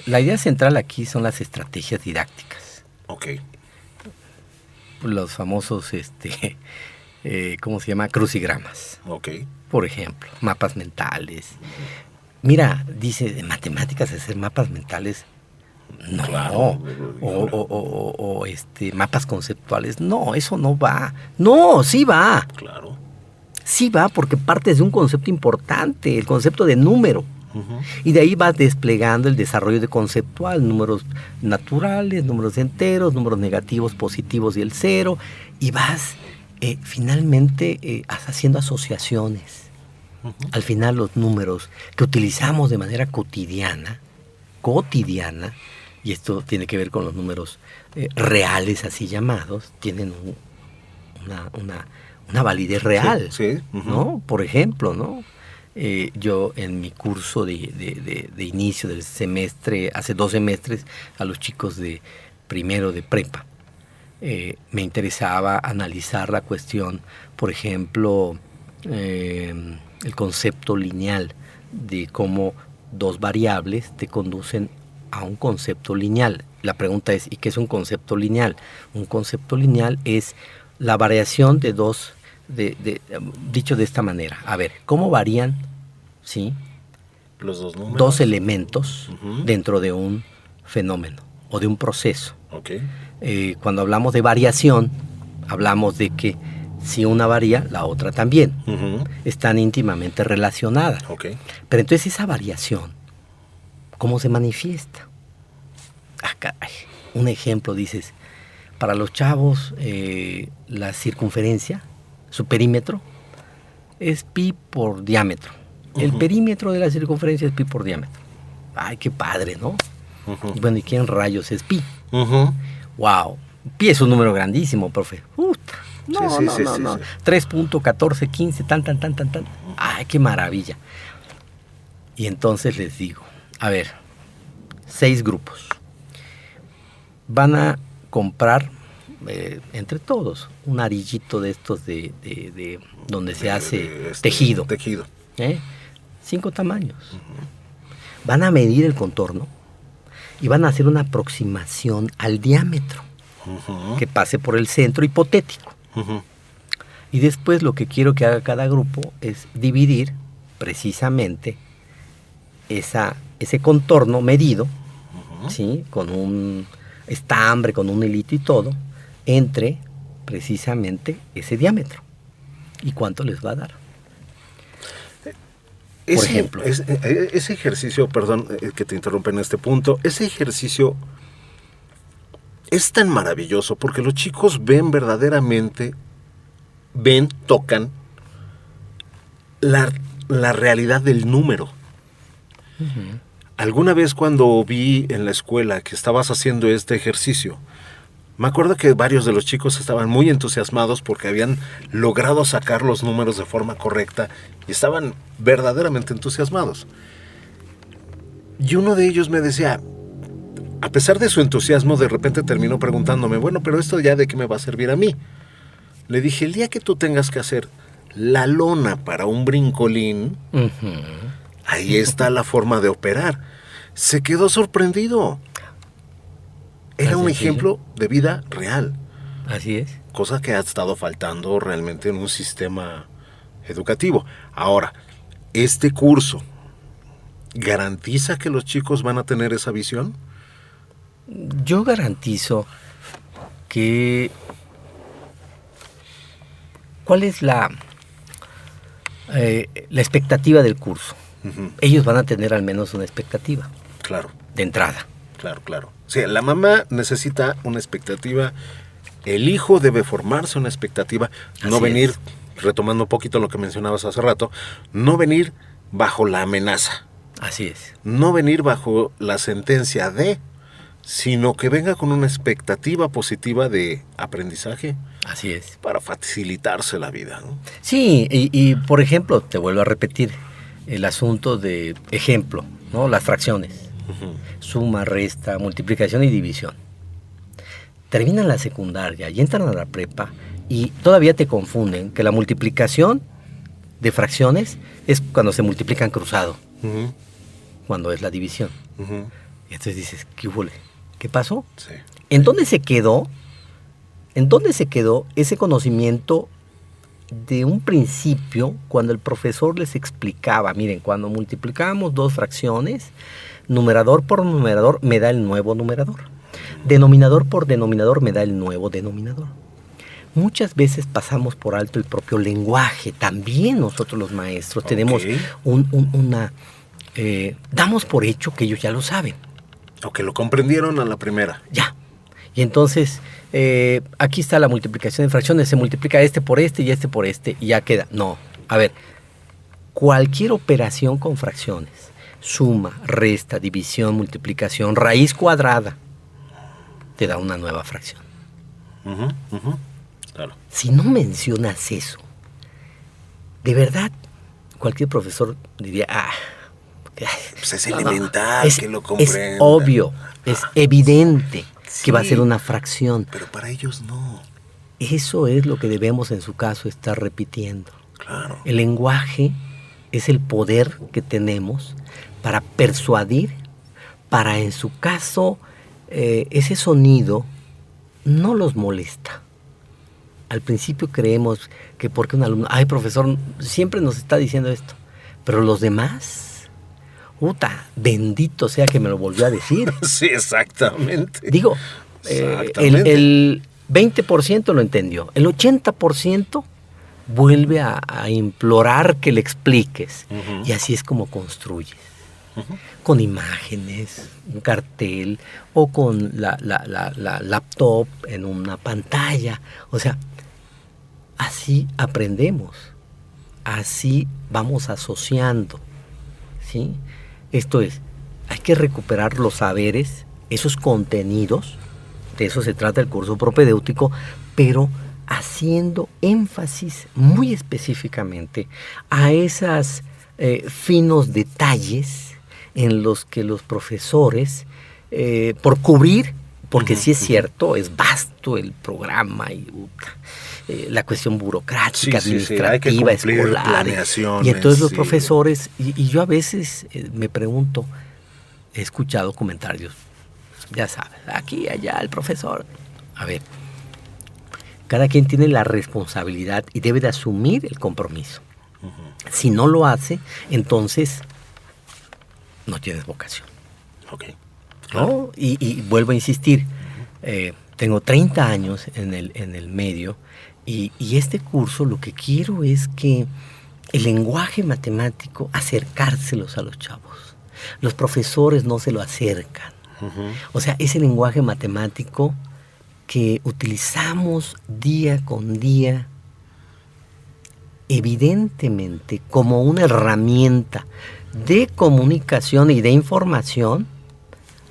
la idea central aquí son las estrategias didácticas. Ok. Los famosos, ¿cómo se llama? Crucigramas. Ok. Por ejemplo, mapas mentales. Mira, dice, en matemáticas hacer mapas mentales, no. Claro. O mapas conceptuales, no, eso no va. No, sí va. Claro. Sí va porque partes de un concepto importante, el concepto de número. Uh-huh. Y de ahí vas desplegando el desarrollo de conceptual, números naturales, números enteros, números negativos, positivos y el cero. Y vas finalmente haciendo asociaciones. Uh-huh. Al final los números que utilizamos de manera cotidiana, y esto tiene que ver con los números reales así llamados, tienen una validez real, sí, sí. Uh-huh. ¿no? Por ejemplo, ¿no? Yo en mi curso de inicio del semestre, hace 2 semestres, a los chicos de primero de prepa, me interesaba analizar la cuestión, por ejemplo, el concepto lineal de cómo 2 variables te conducen a un concepto lineal. La pregunta es, ¿y qué es un concepto lineal? Un concepto lineal es la variación de dos, dicho de esta manera. A ver, ¿cómo varían, sí, los números? 2 elementos uh-huh. dentro de un fenómeno o de un proceso? Okay. Cuando hablamos de variación, hablamos de que si una varía, la otra también. Uh-huh. Están íntimamente relacionadas. Okay. Pero entonces esa variación, ¿cómo se manifiesta? Caray. Un ejemplo, dices, para los chavos, la circunferencia, su perímetro, es pi por diámetro. Uh-huh. El perímetro de la circunferencia es pi por diámetro. Ay, qué padre, ¿no? Uh-huh. Bueno, ¿y quién rayos es pi? Uh-huh. Wow, pi es un número grandísimo, profe. No. 3.1415, tan. Ay, qué maravilla. Y entonces les digo, a ver, 6 grupos. Van a comprar entre todos un arillito de estos de donde se hace tejido. 5 tamaños. Uh-huh. Van a medir el contorno y van a hacer una aproximación al diámetro, uh-huh, que pase por el centro hipotético. Uh-huh. Y después lo que quiero que haga cada grupo es dividir precisamente ese contorno medido, uh-huh, ¿sí? Con un estambre, con un hilito y todo, entre precisamente ese diámetro. ¿Y cuánto les va a dar? Por ejemplo. Ese ejercicio, perdón que te interrumpa en este punto, ese ejercicio es tan maravilloso porque los chicos ven verdaderamente, tocan la realidad del número. Uh-huh. Alguna vez cuando vi en la escuela que estabas haciendo este ejercicio, me acuerdo que varios de los chicos estaban muy entusiasmados porque habían logrado sacar los números de forma correcta y estaban verdaderamente entusiasmados. Y uno de ellos me decía, a pesar de su entusiasmo, de repente terminó preguntándome, bueno, pero esto ya de qué me va a servir a mí. Le dije, el día que tú tengas que hacer la lona para un brincolín, ahí está la forma de operar. Se quedó sorprendido. Era un ejemplo de vida real. Así es. Cosa que ha estado faltando realmente en un sistema educativo. Ahora, este curso garantiza que los chicos van a tener esa visión. Yo garantizo que... ¿Cuál es la expectativa del curso? Ellos van a tener al menos una expectativa. Claro. De entrada. Claro. Sí, la mamá necesita una expectativa. El hijo debe formarse una expectativa. No venir, retomando un poquito lo que mencionabas hace rato, no venir bajo la amenaza. Así es. No venir bajo la sentencia de, sino que venga con una expectativa positiva de aprendizaje. Así es. Para facilitarse la vida, ¿no? Sí, y por ejemplo, te vuelvo a repetir, el asunto de ejemplo, ¿no? Las fracciones. Suma, resta, multiplicación y división. Terminan la secundaria y entran a la prepa y todavía te confunden que la multiplicación de fracciones es cuando se multiplican cruzado, cuando es la división. Y entonces dices, ¿qué hubo? ¿Qué pasó? Sí. ¿En dónde se quedó? ¿En dónde se quedó ese conocimiento de un principio cuando el profesor les explicaba, miren, cuando multiplicamos dos fracciones, numerador por numerador me da el nuevo numerador, denominador por denominador me da el nuevo denominador? Muchas veces pasamos por alto el propio lenguaje. También nosotros los maestros tenemos damos por hecho que ellos ya lo saben. O que lo comprendieron a la primera. Ya. Y entonces, aquí está la multiplicación de fracciones, se multiplica este por este y este por este y ya queda. No, a ver, cualquier operación con fracciones, suma, resta, división, multiplicación, raíz cuadrada, te da una nueva fracción. Claro. Si no mencionas eso, de verdad, cualquier profesor diría, pues es elemental que lo comprenda. Es obvio, es evidente que va a ser una fracción. Pero para ellos no. Eso es lo que debemos en su caso estar repitiendo. Claro. El lenguaje es el poder que tenemos para persuadir, para en su caso ese sonido no los molesta. Al principio creemos que porque un alumno, profesor, siempre nos está diciendo esto, pero los demás... bendito sea que me lo volvió a decir. Sí, exactamente. Digo, el 20% lo entendió. El 80% vuelve a implorar que le expliques. Y así es como construyes. Con imágenes, un cartel o con la laptop en una pantalla. O sea, así aprendemos. Así vamos asociando. ¿Sí? Esto es, hay que recuperar los saberes, esos contenidos, de eso se trata el curso propedéutico, pero haciendo énfasis muy específicamente a esos finos detalles en los que los profesores, por cubrir, porque sí es cierto, es vasto el programa y la cuestión burocrática, administrativa, escolar. Y entonces los profesores, y yo a veces me pregunto, he escuchado comentarios, ya sabes, aquí, allá, el profesor. A ver, cada quien tiene la responsabilidad y debe de asumir el compromiso. Si no lo hace, entonces no tienes vocación. Okay. ¿No? Y vuelvo a insistir, tengo 30 años en el medio y este curso lo que quiero es que el lenguaje matemático, acercárselos a los chavos. Los profesores no se lo acercan. O sea, ese lenguaje matemático que utilizamos día con día, evidentemente como una herramienta de comunicación y de información,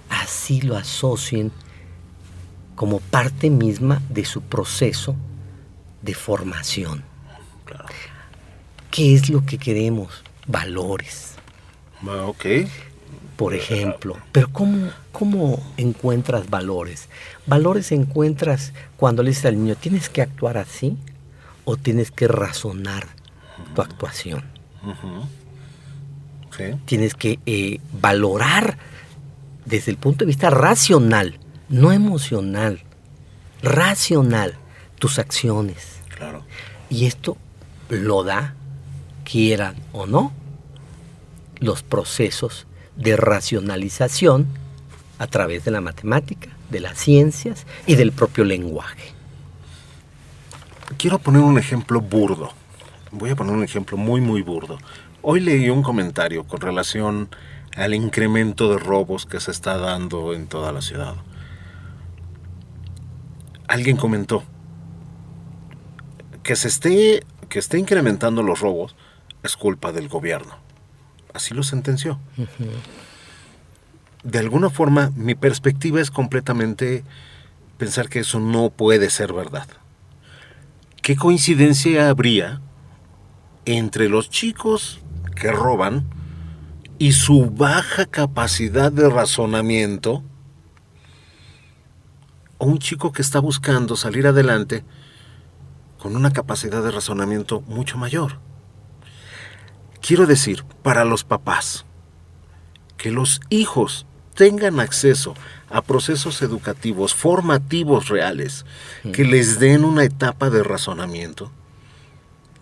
así lo asocien como parte misma de su proceso de formación. Claro. ¿Qué es lo que queremos? Valores. Ok. Por ejemplo. Pero ¿cómo encuentras valores? Valores encuentras cuando le dices al niño, ¿tienes que actuar así o tienes que razonar tu actuación? Sí. Tienes que valorar desde el punto de vista racional, no emocional, racional, tus acciones. Claro. Y esto lo da, quieran o no, los procesos de racionalización a través de la matemática, de las ciencias y del propio lenguaje. Quiero poner un ejemplo burdo. Voy a poner un ejemplo muy, muy burdo. Hoy leí un comentario con relación al incremento de robos que se está dando en toda la ciudad. Alguien comentó que esté incrementando los robos es culpa del gobierno. Así lo sentenció. De alguna forma, mi perspectiva es completamente pensar que eso no puede ser verdad. ¿Qué coincidencia habría entre los chicos que roban y su baja capacidad de razonamiento, o un chico que está buscando salir adelante con una capacidad de razonamiento mucho mayor? Quiero decir, para los papás, que los hijos tengan acceso a procesos educativos, formativos reales, que les den una etapa de razonamiento,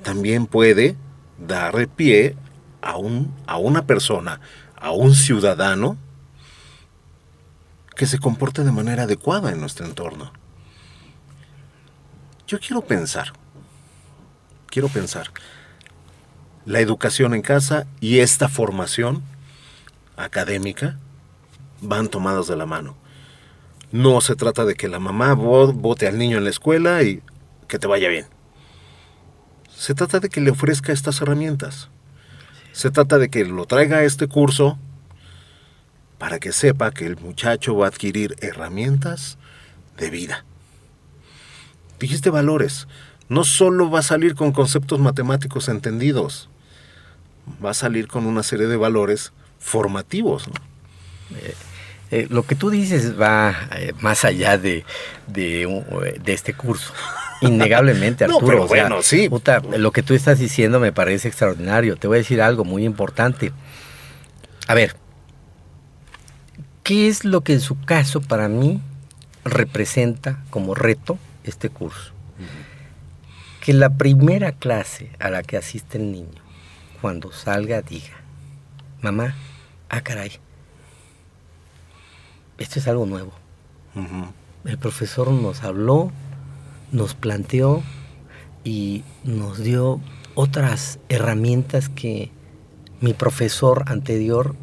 también puede dar pie a una persona, a un ciudadano, que se comporte de manera adecuada en nuestro entorno. Yo quiero pensar, la educación en casa y esta formación académica van tomados de la mano. No se trata de que la mamá bote al niño en la escuela y que te vaya bien. Se trata de que le ofrezca estas herramientas. Se trata de que lo traiga a este curso para que sepa que el muchacho va a adquirir herramientas de vida. Dijiste valores. No solo va a salir con conceptos matemáticos entendidos, va a salir con una serie de valores formativos, ¿no? Lo que tú dices va más allá de este curso. Innegablemente, Arturo. No, pero bueno, sí. Puta, lo que tú estás diciendo me parece extraordinario. Te voy a decir algo muy importante. A ver, ¿qué es lo que en su caso para mí representa como reto este curso? Que la primera clase a la que asiste el niño, cuando salga, diga, mamá, caray, esto es algo nuevo. El profesor nos habló, nos planteó y nos dio otras herramientas que mi profesor anterior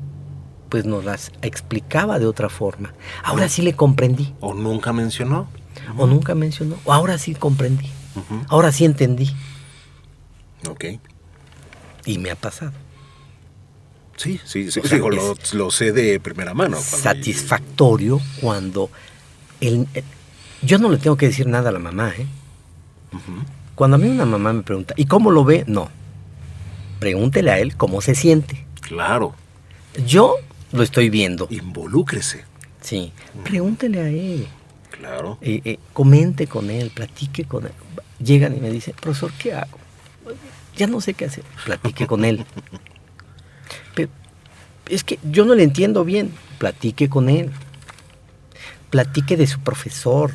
pues nos las explicaba de otra forma. Ahora sí le comprendí. O nunca mencionó. O nunca mencionó. O ahora sí comprendí. Ahora sí entendí. Ok. Y me ha pasado. Sí. O sea, Digo, lo sé de primera mano. Satisfactorio cuando yo no le tengo que decir nada a la mamá, ¿eh? Cuando a mí una mamá me pregunta, ¿y cómo lo ve? No. Pregúntele a él cómo se siente. Claro. Yo lo estoy viendo. Involúcrese. Sí. Pregúntele a él. Claro. Comente con él, platique con él. Llegan y me dicen, profesor, ¿qué hago? Ya no sé qué hacer. Platique con él. Pero es que yo no le entiendo bien. Platique con él. Platique de su profesor.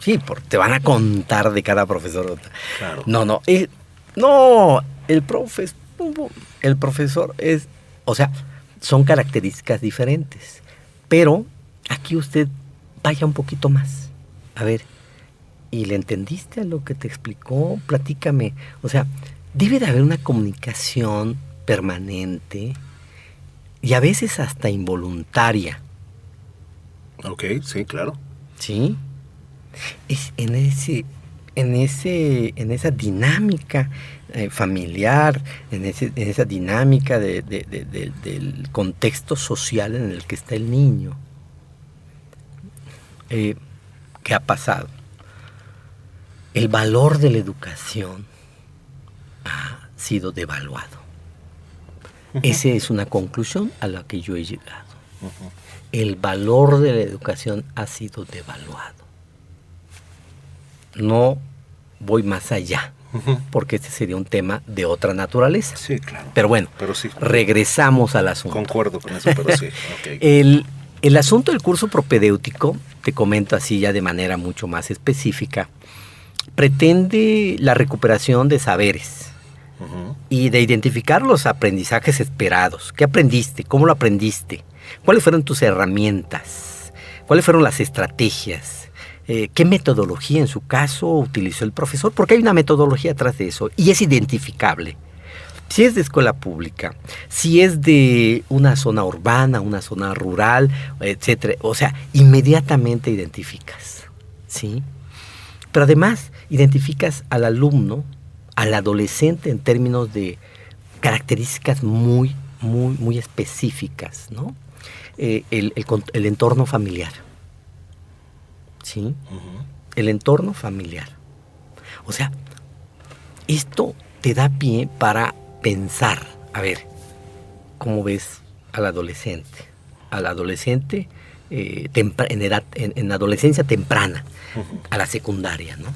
Sí, porque te van a contar de cada profesor. Claro. No, el profesor es, o sea, son características diferentes. Pero aquí usted vaya un poquito más. A ver, ¿y le entendiste a lo que te explicó? Platícame. O sea, debe de haber una comunicación permanente y a veces hasta involuntaria. Ok, sí, claro. ¿Sí? Es en ese en esa dinámica familiar, en esa dinámica del contexto social en el que está el niño. ¿Qué ha pasado? El valor de la educación ha sido devaluado. Esa es una conclusión a la que yo he llegado. El valor de la educación ha sido devaluado. No voy más allá, porque este sería un tema de otra naturaleza. Sí, claro. Pero bueno, sí, regresamos al asunto. Concuerdo con eso, pero sí. Okay. El asunto del curso propedéutico, te comento así ya de manera mucho más específica, pretende la recuperación de saberes y de identificar los aprendizajes esperados. ¿Qué aprendiste? ¿Cómo lo aprendiste? ¿Cuáles fueron tus herramientas? ¿Cuáles fueron las estrategias? ¿Qué metodología en su caso utilizó el profesor? Porque hay una metodología atrás de eso y es identificable. Si es de escuela pública, si es de una zona urbana, una zona rural, etcétera, o sea, inmediatamente identificas, ¿sí? Pero además identificas al alumno, al adolescente en términos de características muy específicas, ¿no? El entorno familiar, ¿sí? El entorno familiar. O sea, esto te da pie para pensar, a ver, ¿cómo ves al adolescente? Al adolescente en adolescencia temprana, a la secundaria, ¿no?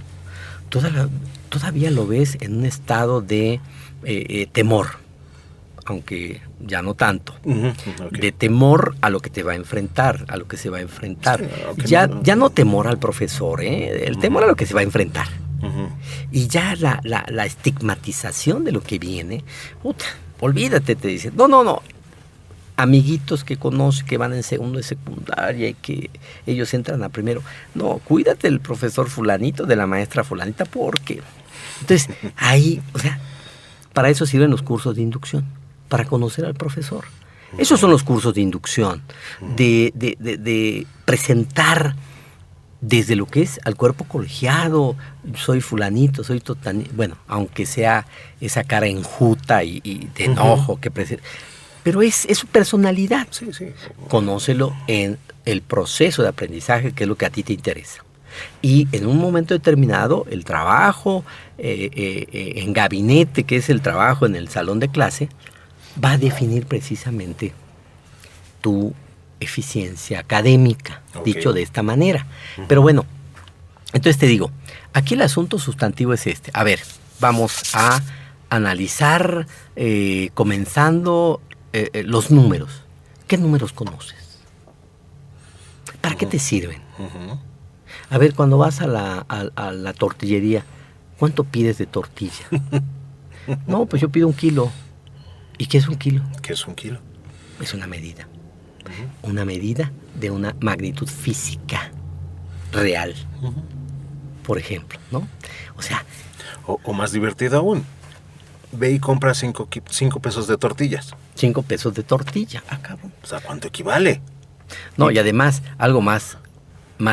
Todavía lo ves en un estado de temor, aunque ya no tanto, de temor a lo que te va a enfrentar, a lo que se va a enfrentar. Sí, ya no temor al profesor, el temor a lo que se va a enfrentar. Y ya la estigmatización de lo que viene, puta, olvídate, te dicen, no, amiguitos que conoce que van en segundo de secundaria y que ellos entran a primero, no, cuídate del profesor fulanito, de la maestra fulanita, porque... Entonces, ahí, o sea, para eso sirven los cursos de inducción, para conocer al profesor. Esos son los cursos de inducción, de presentar desde lo que es al cuerpo colegiado, soy fulanito, soy totanito, bueno, aunque sea esa cara enjuta y de enojo que presenta, pero es su personalidad. Sí. Conócelo en el proceso de aprendizaje, que es lo que a ti te interesa. Y en un momento determinado, el trabajo en gabinete, que es el trabajo en el salón de clase, va a definir precisamente tu eficiencia académica, dicho de esta manera. Pero bueno, entonces te digo, aquí el asunto sustantivo es este. A ver, vamos a analizar, comenzando los números. ¿Qué números conoces? ¿Para qué te sirven? A ver, cuando vas a la tortillería, ¿cuánto pides de tortilla? No, pues yo pido 1 kilo. ¿Y qué es 1 kilo? ¿Qué es 1 kilo? Es una medida. Una medida de una magnitud física real, por ejemplo, ¿no? O sea... O más divertido aún, ve y compra 5 pesos de tortillas. 5 pesos de tortilla, cabrón. O sea, ¿cuánto equivale? No, y además, algo más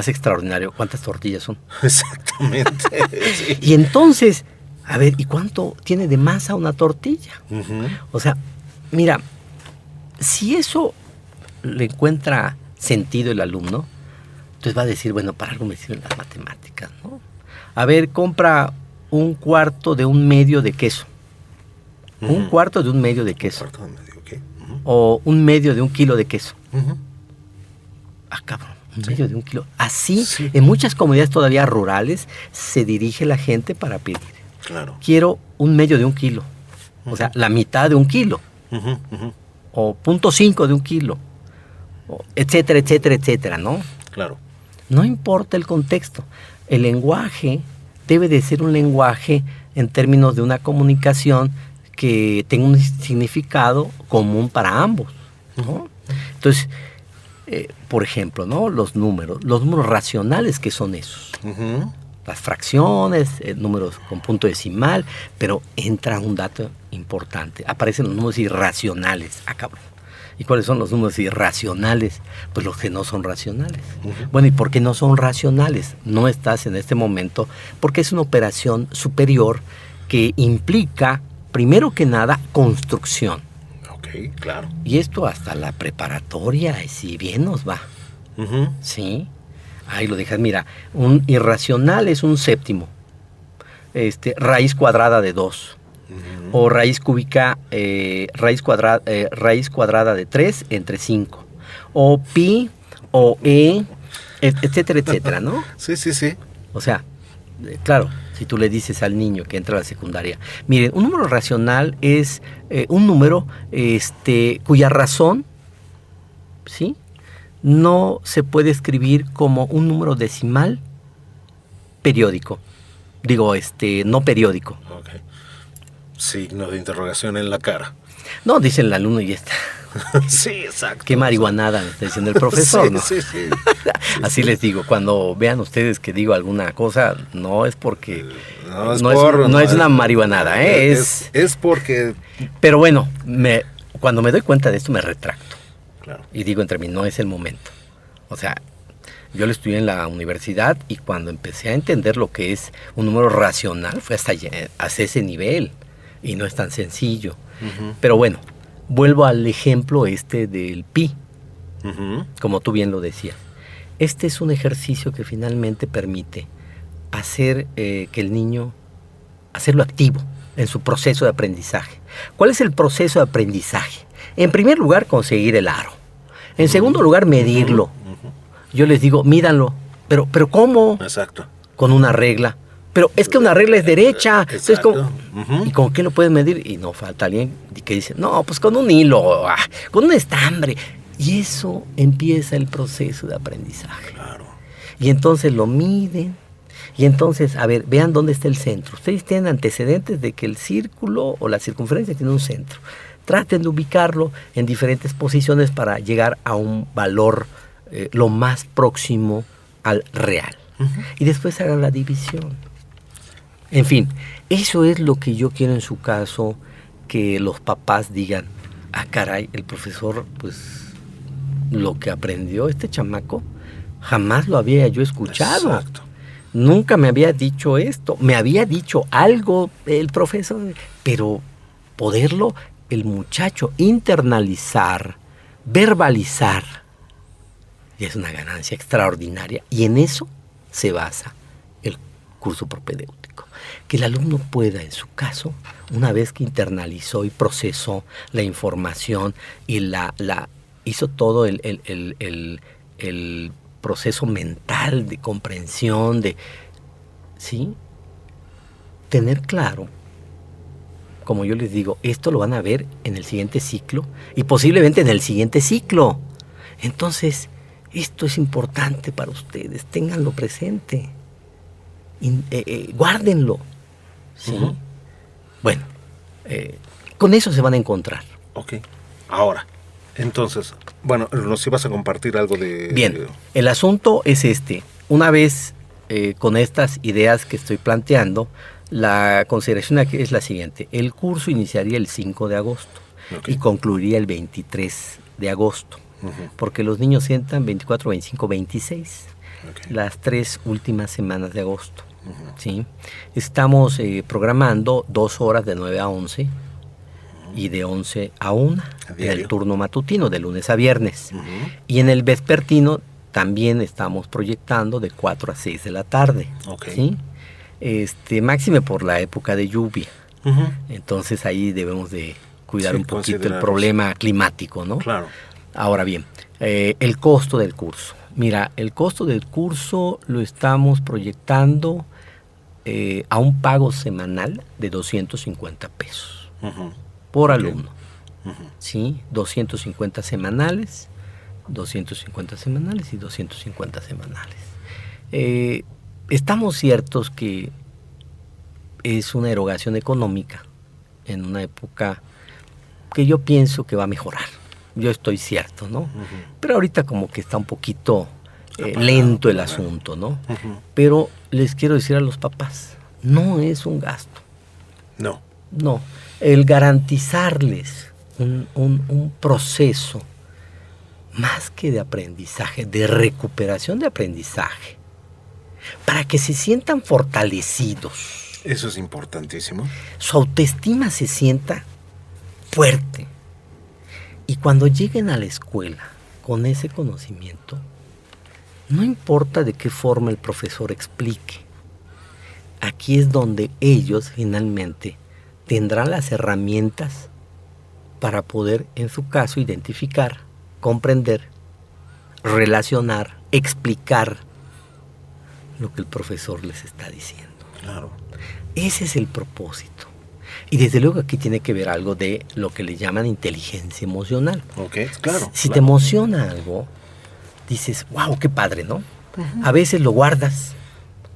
extraordinario, ¿cuántas tortillas son? Exactamente. Sí. Y entonces, a ver, ¿y cuánto tiene de masa una tortilla? O sea, mira, si eso le encuentra sentido el alumno, entonces va a decir, bueno, para algo me sirven las matemáticas, ¿no? A ver, compra 1/4 de 1 medio de queso. 1/4 de 1 medio de queso. 1/4 de medio, okay. O 1 medio de 1 kilo de queso. Cabrón, 1 medio de 1 kilo. Así, en muchas comunidades todavía rurales, se dirige la gente para pedir. Claro. Quiero 1 medio de 1 kilo. O sea, la mitad de 1 kilo. O 0.5 de 1 kilo. Etcétera, etcétera, etcétera, ¿no? Claro. No importa el contexto. El lenguaje debe de ser un lenguaje en términos de una comunicación que tenga un significado común para ambos, ¿no? Entonces, por ejemplo, ¿no? Los números racionales, ¿qué son esos? Las fracciones, números con punto decimal, pero entra un dato importante. Aparecen los números irracionales. Cabrón. ¿Y cuáles son los números irracionales? Pues los que no son racionales. Bueno, ¿y por qué no son racionales? No estás en este momento porque es una operación superior que implica, primero que nada, construcción. Ok, claro. Y esto hasta la preparatoria, si bien nos va. ¿Sí? Ahí lo dejas. Mira, un irracional es un séptimo. Raíz cuadrada de 2. O raíz cúbica, raíz cuadrada de 3 entre 5. O pi, o etcétera, etcétera, ¿no? Sí, sí, sí. O sea, claro, si tú le dices al niño que entra a la secundaria, miren, un número racional es un número cuya razón, ¿sí?, no se puede escribir como un número decimal periódico. Digo, no periódico. Okay. Signo de interrogación en la cara. No, dice el alumno y ya está. Sí, exacto. Qué marihuanada me está diciendo el profesor, sí, ¿no? Sí, sí. Así les digo, cuando vean ustedes que digo alguna cosa, no es porque... No es una marihuanada, ¿eh? Es porque... Pero bueno, cuando me doy cuenta de esto me retracto. Claro. Y digo entre mí, no es el momento. O sea, yo lo estudié en la universidad y cuando empecé a entender lo que es un número racional fue hasta ese nivel. Y no es tan sencillo. Pero bueno, vuelvo al ejemplo del pi. Como tú bien lo decías. Este es un ejercicio que finalmente permite hacer que el niño, hacerlo activo en su proceso de aprendizaje. ¿Cuál es el proceso de aprendizaje? En primer lugar, conseguir el aro. En segundo lugar, medirlo. Yo les digo, mídanlo. ¿Pero cómo? Exacto. Con una regla. Pero es que una regla es derecha. Entonces, ¿y con qué lo pueden medir? Y no falta alguien que dice, no, pues con un hilo, con un estambre. Y eso empieza el proceso de aprendizaje. Claro. Y entonces lo miden. Y entonces, a ver, vean dónde está el centro. Ustedes tienen antecedentes de que el círculo o la circunferencia tiene un centro. Traten de ubicarlo en diferentes posiciones para llegar a un valor lo más próximo al real. Y después hagan la división. En fin, eso es lo que yo quiero en su caso, que los papás digan, caray, el profesor, pues, lo que aprendió este chamaco, jamás lo había yo escuchado. Exacto. Nunca me había dicho esto. Me había dicho algo el profesor, pero poderlo el muchacho internalizar, verbalizar, y es una ganancia extraordinaria. Y en eso se basa el curso propedéutico. Que el alumno pueda, en su caso, una vez que internalizó y procesó la información y hizo todo el proceso mental de comprensión, ¿sí?, tener claro, como yo les digo, esto lo van a ver en el siguiente ciclo y posiblemente en el siguiente ciclo. Entonces, esto es importante para ustedes, ténganlo presente, guárdenlo. ¿Sí? Bueno, con eso se van a encontrar. Ok, ahora, entonces, bueno, nos ibas a compartir algo de... Bien, el asunto es una vez con estas ideas que estoy planteando, la consideración aquí es la siguiente: el curso iniciaría el 5 de agosto y concluiría el 23 de agosto, porque los niños entran 24, 25, 26, las 3 últimas semanas de agosto. ¿Sí? Estamos programando 2 horas de 9 a 11 y de 11 a 1 en el turno matutino, de lunes a viernes. Y en el vespertino también estamos proyectando de 4 a 6 de la tarde. ¿Sí? Máxime por la época de lluvia. Entonces ahí debemos de cuidar un poquito el problema climático, ¿no? Claro. Ahora bien, el costo del curso. Mira, el costo del curso lo estamos proyectando a un pago semanal de 250 pesos por alumno. ¿Sí? 250 semanales, 250 semanales y 250 semanales. Estamos ciertos que es una erogación económica en una época que yo pienso que va a mejorar. Yo estoy cierto, ¿no? Pero ahorita como que está un poquito lento el asunto, ¿no? Pero les quiero decir a los papás, no es un gasto. No. No. El garantizarles un proceso más que de aprendizaje, de recuperación de aprendizaje, para que se sientan fortalecidos. Eso es importantísimo. Su autoestima se sienta fuerte. Y cuando lleguen a la escuela con ese conocimiento, no importa de qué forma el profesor explique, aquí es donde ellos finalmente tendrán las herramientas para poder, en su caso, identificar, comprender, relacionar, explicar lo que el profesor les está diciendo. Claro. Ese es el propósito. Y desde luego aquí tiene que ver algo de lo que le llaman inteligencia emocional. Ok, claro. Si te emociona algo, dices, wow, qué padre, ¿no? Uh-huh. A veces lo guardas,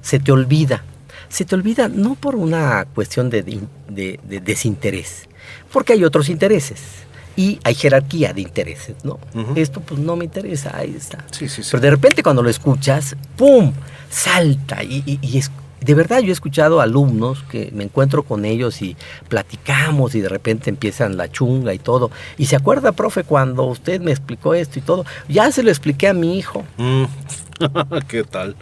se te olvida. Se te olvida no por una cuestión de desinterés, porque hay otros intereses y hay jerarquía de intereses, ¿no? Uh-huh. Esto pues no me interesa, ahí está. Sí. Pero de repente cuando lo escuchas, ¡pum!, salta y es... De verdad, yo he escuchado alumnos que me encuentro con ellos y platicamos y de repente empiezan la chunga y todo. Y se acuerda, profe, cuando usted me explicó esto y todo, ya se lo expliqué a mi hijo. ¿Qué tal?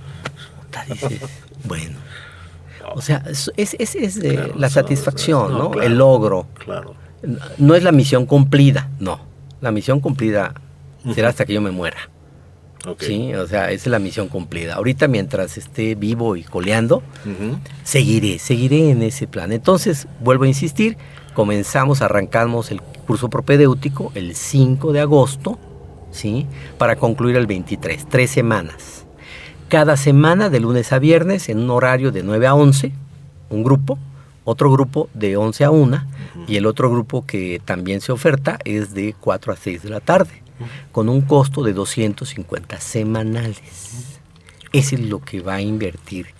Dices, bueno, o sea, es claro, la satisfacción, ¿no? Claro, el logro. Claro. No es la misión cumplida, no. La misión cumplida será hasta que yo me muera. Okay. Sí, o sea, esa es la misión cumplida. Ahorita mientras esté vivo y coleando, seguiré en ese plan. Entonces, vuelvo a insistir, arrancamos el curso propedéutico el 5 de agosto, ¿sí? Para concluir el 23, 3 semanas. Cada semana, de lunes a viernes, en un horario de 9 a 11, un grupo, otro grupo de 11 a 1, y el otro grupo que también se oferta es de 4 a 6 de la tarde. Con un costo de 250 semanales. Ese es lo que va a invertir,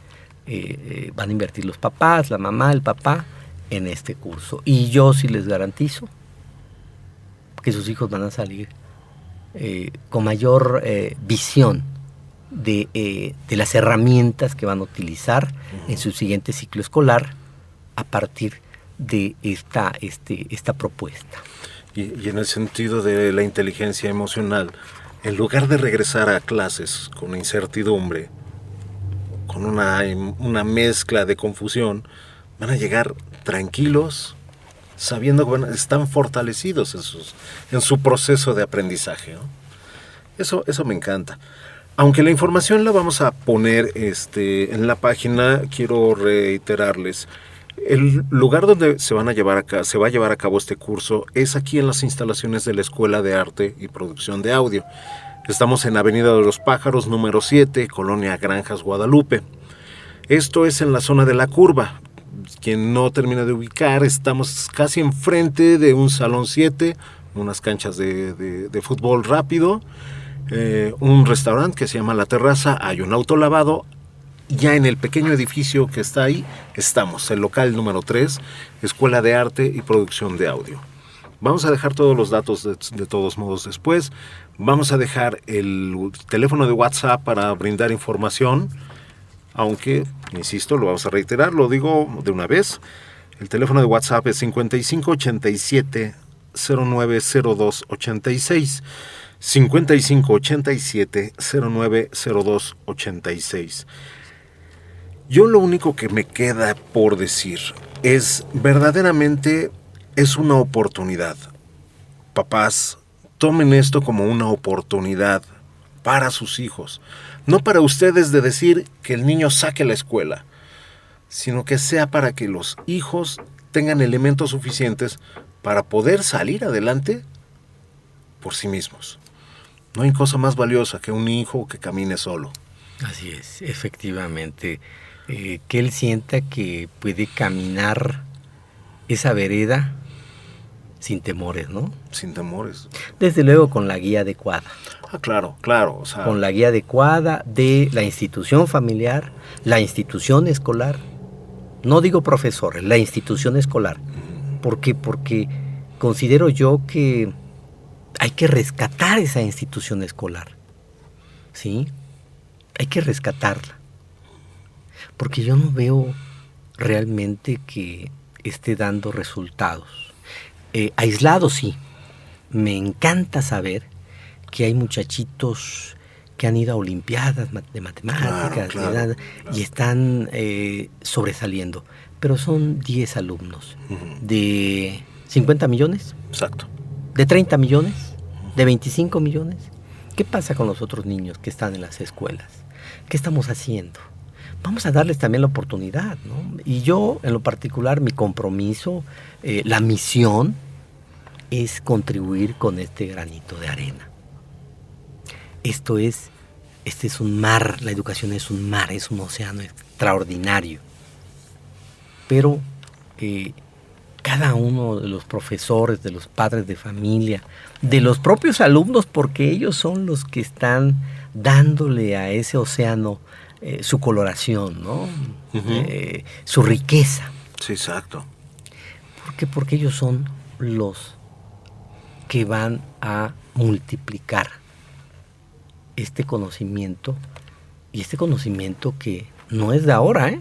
van a invertir los papás, la mamá, el papá en este curso. Y yo sí les garantizo que sus hijos van a salir con mayor visión de las herramientas que van a utilizar en su siguiente ciclo escolar a partir de esta propuesta. Y en el sentido de la inteligencia emocional, en lugar de regresar a clases con incertidumbre, con una mezcla de confusión, van a llegar tranquilos, sabiendo que están fortalecidos en su proceso de aprendizaje, ¿no? Eso me encanta. Aunque la información la vamos a poner en la página, quiero reiterarles. El lugar donde se va a llevar a cabo este curso es aquí en las instalaciones de la Escuela de Arte y Producción de Audio. Estamos en Avenida de los Pájaros, número 7, Colonia Granjas, Guadalupe. Esto es en la zona de La Curva. Quien no termina de ubicar, estamos casi enfrente de un Salón 7, unas canchas de fútbol rápido, un restaurante que se llama La Terraza, hay un autolavado. Ya en el pequeño edificio que está ahí, estamos, el local número 3, Escuela de Arte y Producción de Audio. Vamos a dejar todos los datos de todos modos después. Vamos a dejar el teléfono de WhatsApp para brindar información, aunque, insisto, lo vamos a reiterar, lo digo de una vez. El teléfono de WhatsApp es 5587 090286. 5587 090286. Yo lo único que me queda por decir es, verdaderamente es una oportunidad. Papás, tomen esto como una oportunidad para sus hijos. No para ustedes de decir que el niño saque la escuela, sino que sea para que los hijos tengan elementos suficientes para poder salir adelante por sí mismos. No hay cosa más valiosa que un hijo que camine solo. Así es, efectivamente. Que él sienta que puede caminar esa vereda sin temores, ¿no? Sin temores. Desde luego con la guía adecuada. Claro. O sea, con la guía adecuada de la institución familiar, la institución escolar. No digo profesores, la institución escolar. ¿Por qué? Porque considero yo que hay que rescatar esa institución escolar. ¿Sí? Hay que rescatarla. Porque yo no veo realmente que esté dando resultados. Aislados sí, me encanta saber que hay muchachitos que han ido a olimpiadas de matemáticas, Claro, ¿verdad? claro. Y están sobresaliendo. Pero son 10 alumnos de 50 millones, Exacto. de 30 millones, de 25 millones. ¿Qué pasa con los otros niños que están en las escuelas? ¿Qué estamos haciendo? Vamos a darles también la oportunidad, ¿no? Y yo, en lo particular, mi compromiso, la misión, es contribuir con este granito de arena. Este es un mar, la educación es un mar, es un océano extraordinario. Pero cada uno de los profesores, de los padres de familia, de los propios alumnos, porque ellos son los que están dándole a ese océano su coloración, ¿no? Su riqueza. Sí, exacto. ¿Por qué? Porque ellos son los que van a multiplicar este conocimiento, y este conocimiento que no es de ahora, ¿eh?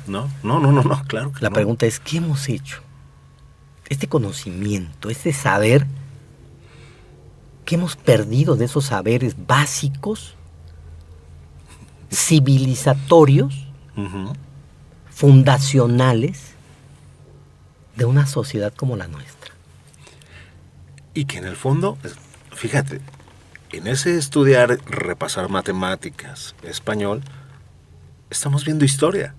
No, claro que La no. pregunta es, ¿qué hemos hecho? Este conocimiento, este saber, ¿qué hemos perdido de esos saberes básicos, civilizatorios, fundacionales de una sociedad como la nuestra? Y que en el fondo, fíjate, en ese estudiar, repasar matemáticas, español, estamos viendo historia.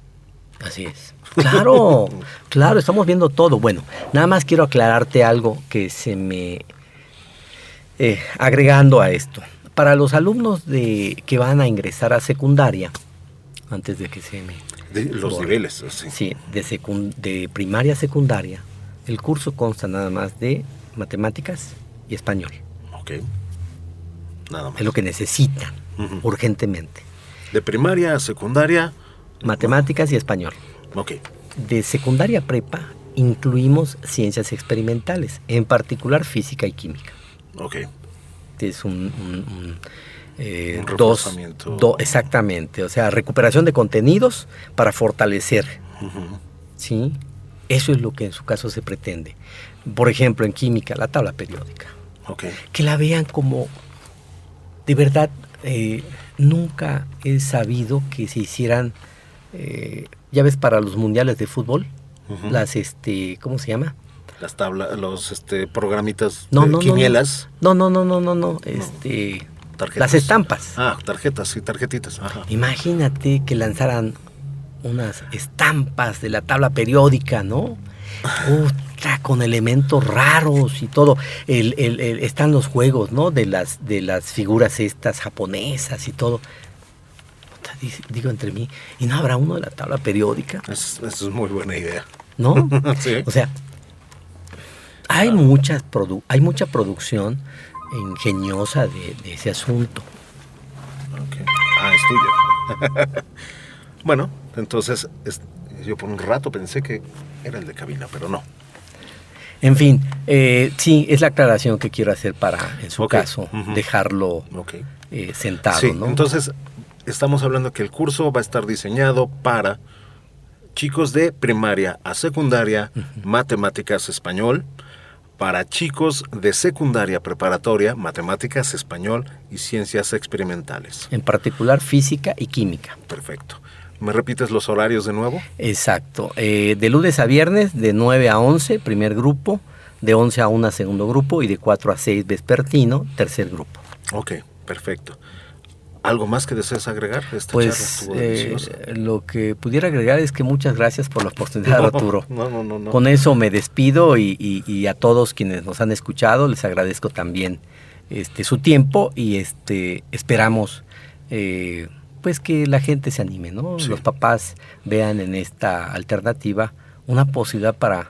Así es. Claro, claro, estamos viendo todo. Bueno, nada más quiero aclararte algo que se me... agregando a esto. Para los alumnos que van a ingresar a secundaria, antes de que se me... Los niveles, sí. Sí, de primaria a secundaria, el curso consta nada más de matemáticas y español. Ok. Nada más. Es lo que necesitan urgentemente. De primaria a secundaria. Matemáticas y español. Ok. De secundaria a prepa incluimos ciencias experimentales, en particular física y química. Ok. Es un reforzamiento. Exactamente, o sea, recuperación de contenidos para fortalecer. ¿Sí? Eso es lo que en su caso se pretende. Por ejemplo, en química, la tabla periódica. Ok. Que la vean como, de verdad, nunca he sabido que se hicieran, ya ves, para los mundiales de fútbol, las, ¿cómo se llama? Las tablas, los programitas, quinielas. No. Tarjetas. Las estampas. Tarjetas y tarjetitas. Ajá. Imagínate que lanzaran unas estampas de la tabla periódica, ¿no? Con elementos raros y todo. Están los juegos, ¿no? De las figuras estas japonesas y todo. Digo entre mí, ¿y no habrá uno de la tabla periódica? Esa es muy buena idea. ¿No? Sí. O sea, hay mucha producción ingeniosa de ese asunto. Ok. Es tuyo. Bueno, entonces yo por un rato pensé que era el de cabina, pero no. En fin, sí, es la aclaración que quiero hacer para, en su caso, dejarlo sentado, sí, ¿no? Entonces, estamos hablando que el curso va a estar diseñado para chicos de primaria a secundaria, matemáticas, español, para chicos de secundaria preparatoria, matemáticas, español y ciencias experimentales. En particular, física y química. Perfecto. ¿Me repites los horarios de nuevo? Exacto. De lunes a viernes, de 9 a 11, primer grupo, de 11 a 1, segundo grupo, y de 4 a 6, vespertino, tercer grupo. Ok, perfecto. ¿Algo más que deseas agregar? Esta Pues charla estuvo deliciosa. lo que pudiera agregar es que muchas gracias por la oportunidad, Arturo. No. Con eso me despido y a todos quienes nos han escuchado les agradezco también su tiempo y esperamos pues que la gente se anime, ¿no? Sí. Los papás vean en esta alternativa una posibilidad para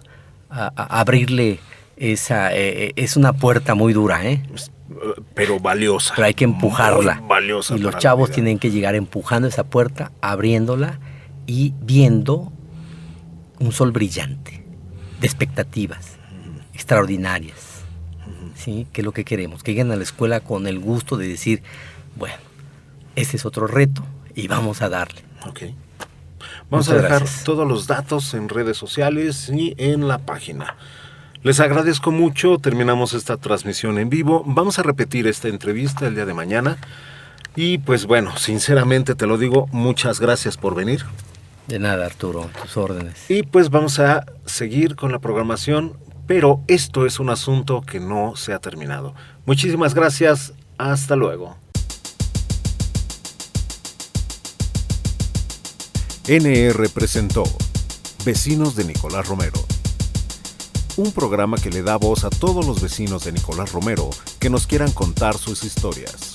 abrirle esa... es una puerta muy dura, Pero valiosa. pero hay que empujarla. Muy valiosa. Y los para chavos la vida. tienen que llegar empujando esa puerta, abriéndola y viendo un sol brillante, de expectativas extraordinarias. ¿Sí? Que es lo que queremos, que lleguen a la escuela con el gusto de decir, bueno, ese es otro reto y vamos a darle. Ok. Vamos Muchas a dejar gracias. todos los datos en redes sociales y en la página. Les agradezco mucho, terminamos esta transmisión en vivo. Vamos a repetir esta entrevista el día de mañana. Y pues bueno, sinceramente te lo digo, muchas gracias por venir. De nada, Arturo, tus órdenes. Y pues vamos a seguir con la programación, pero esto es un asunto que no se ha terminado. Muchísimas gracias, hasta luego. NR presentó Vecinos de Nicolás Romero. Un programa que le da voz a todos los vecinos de Nicolás Romero que nos quieran contar sus historias.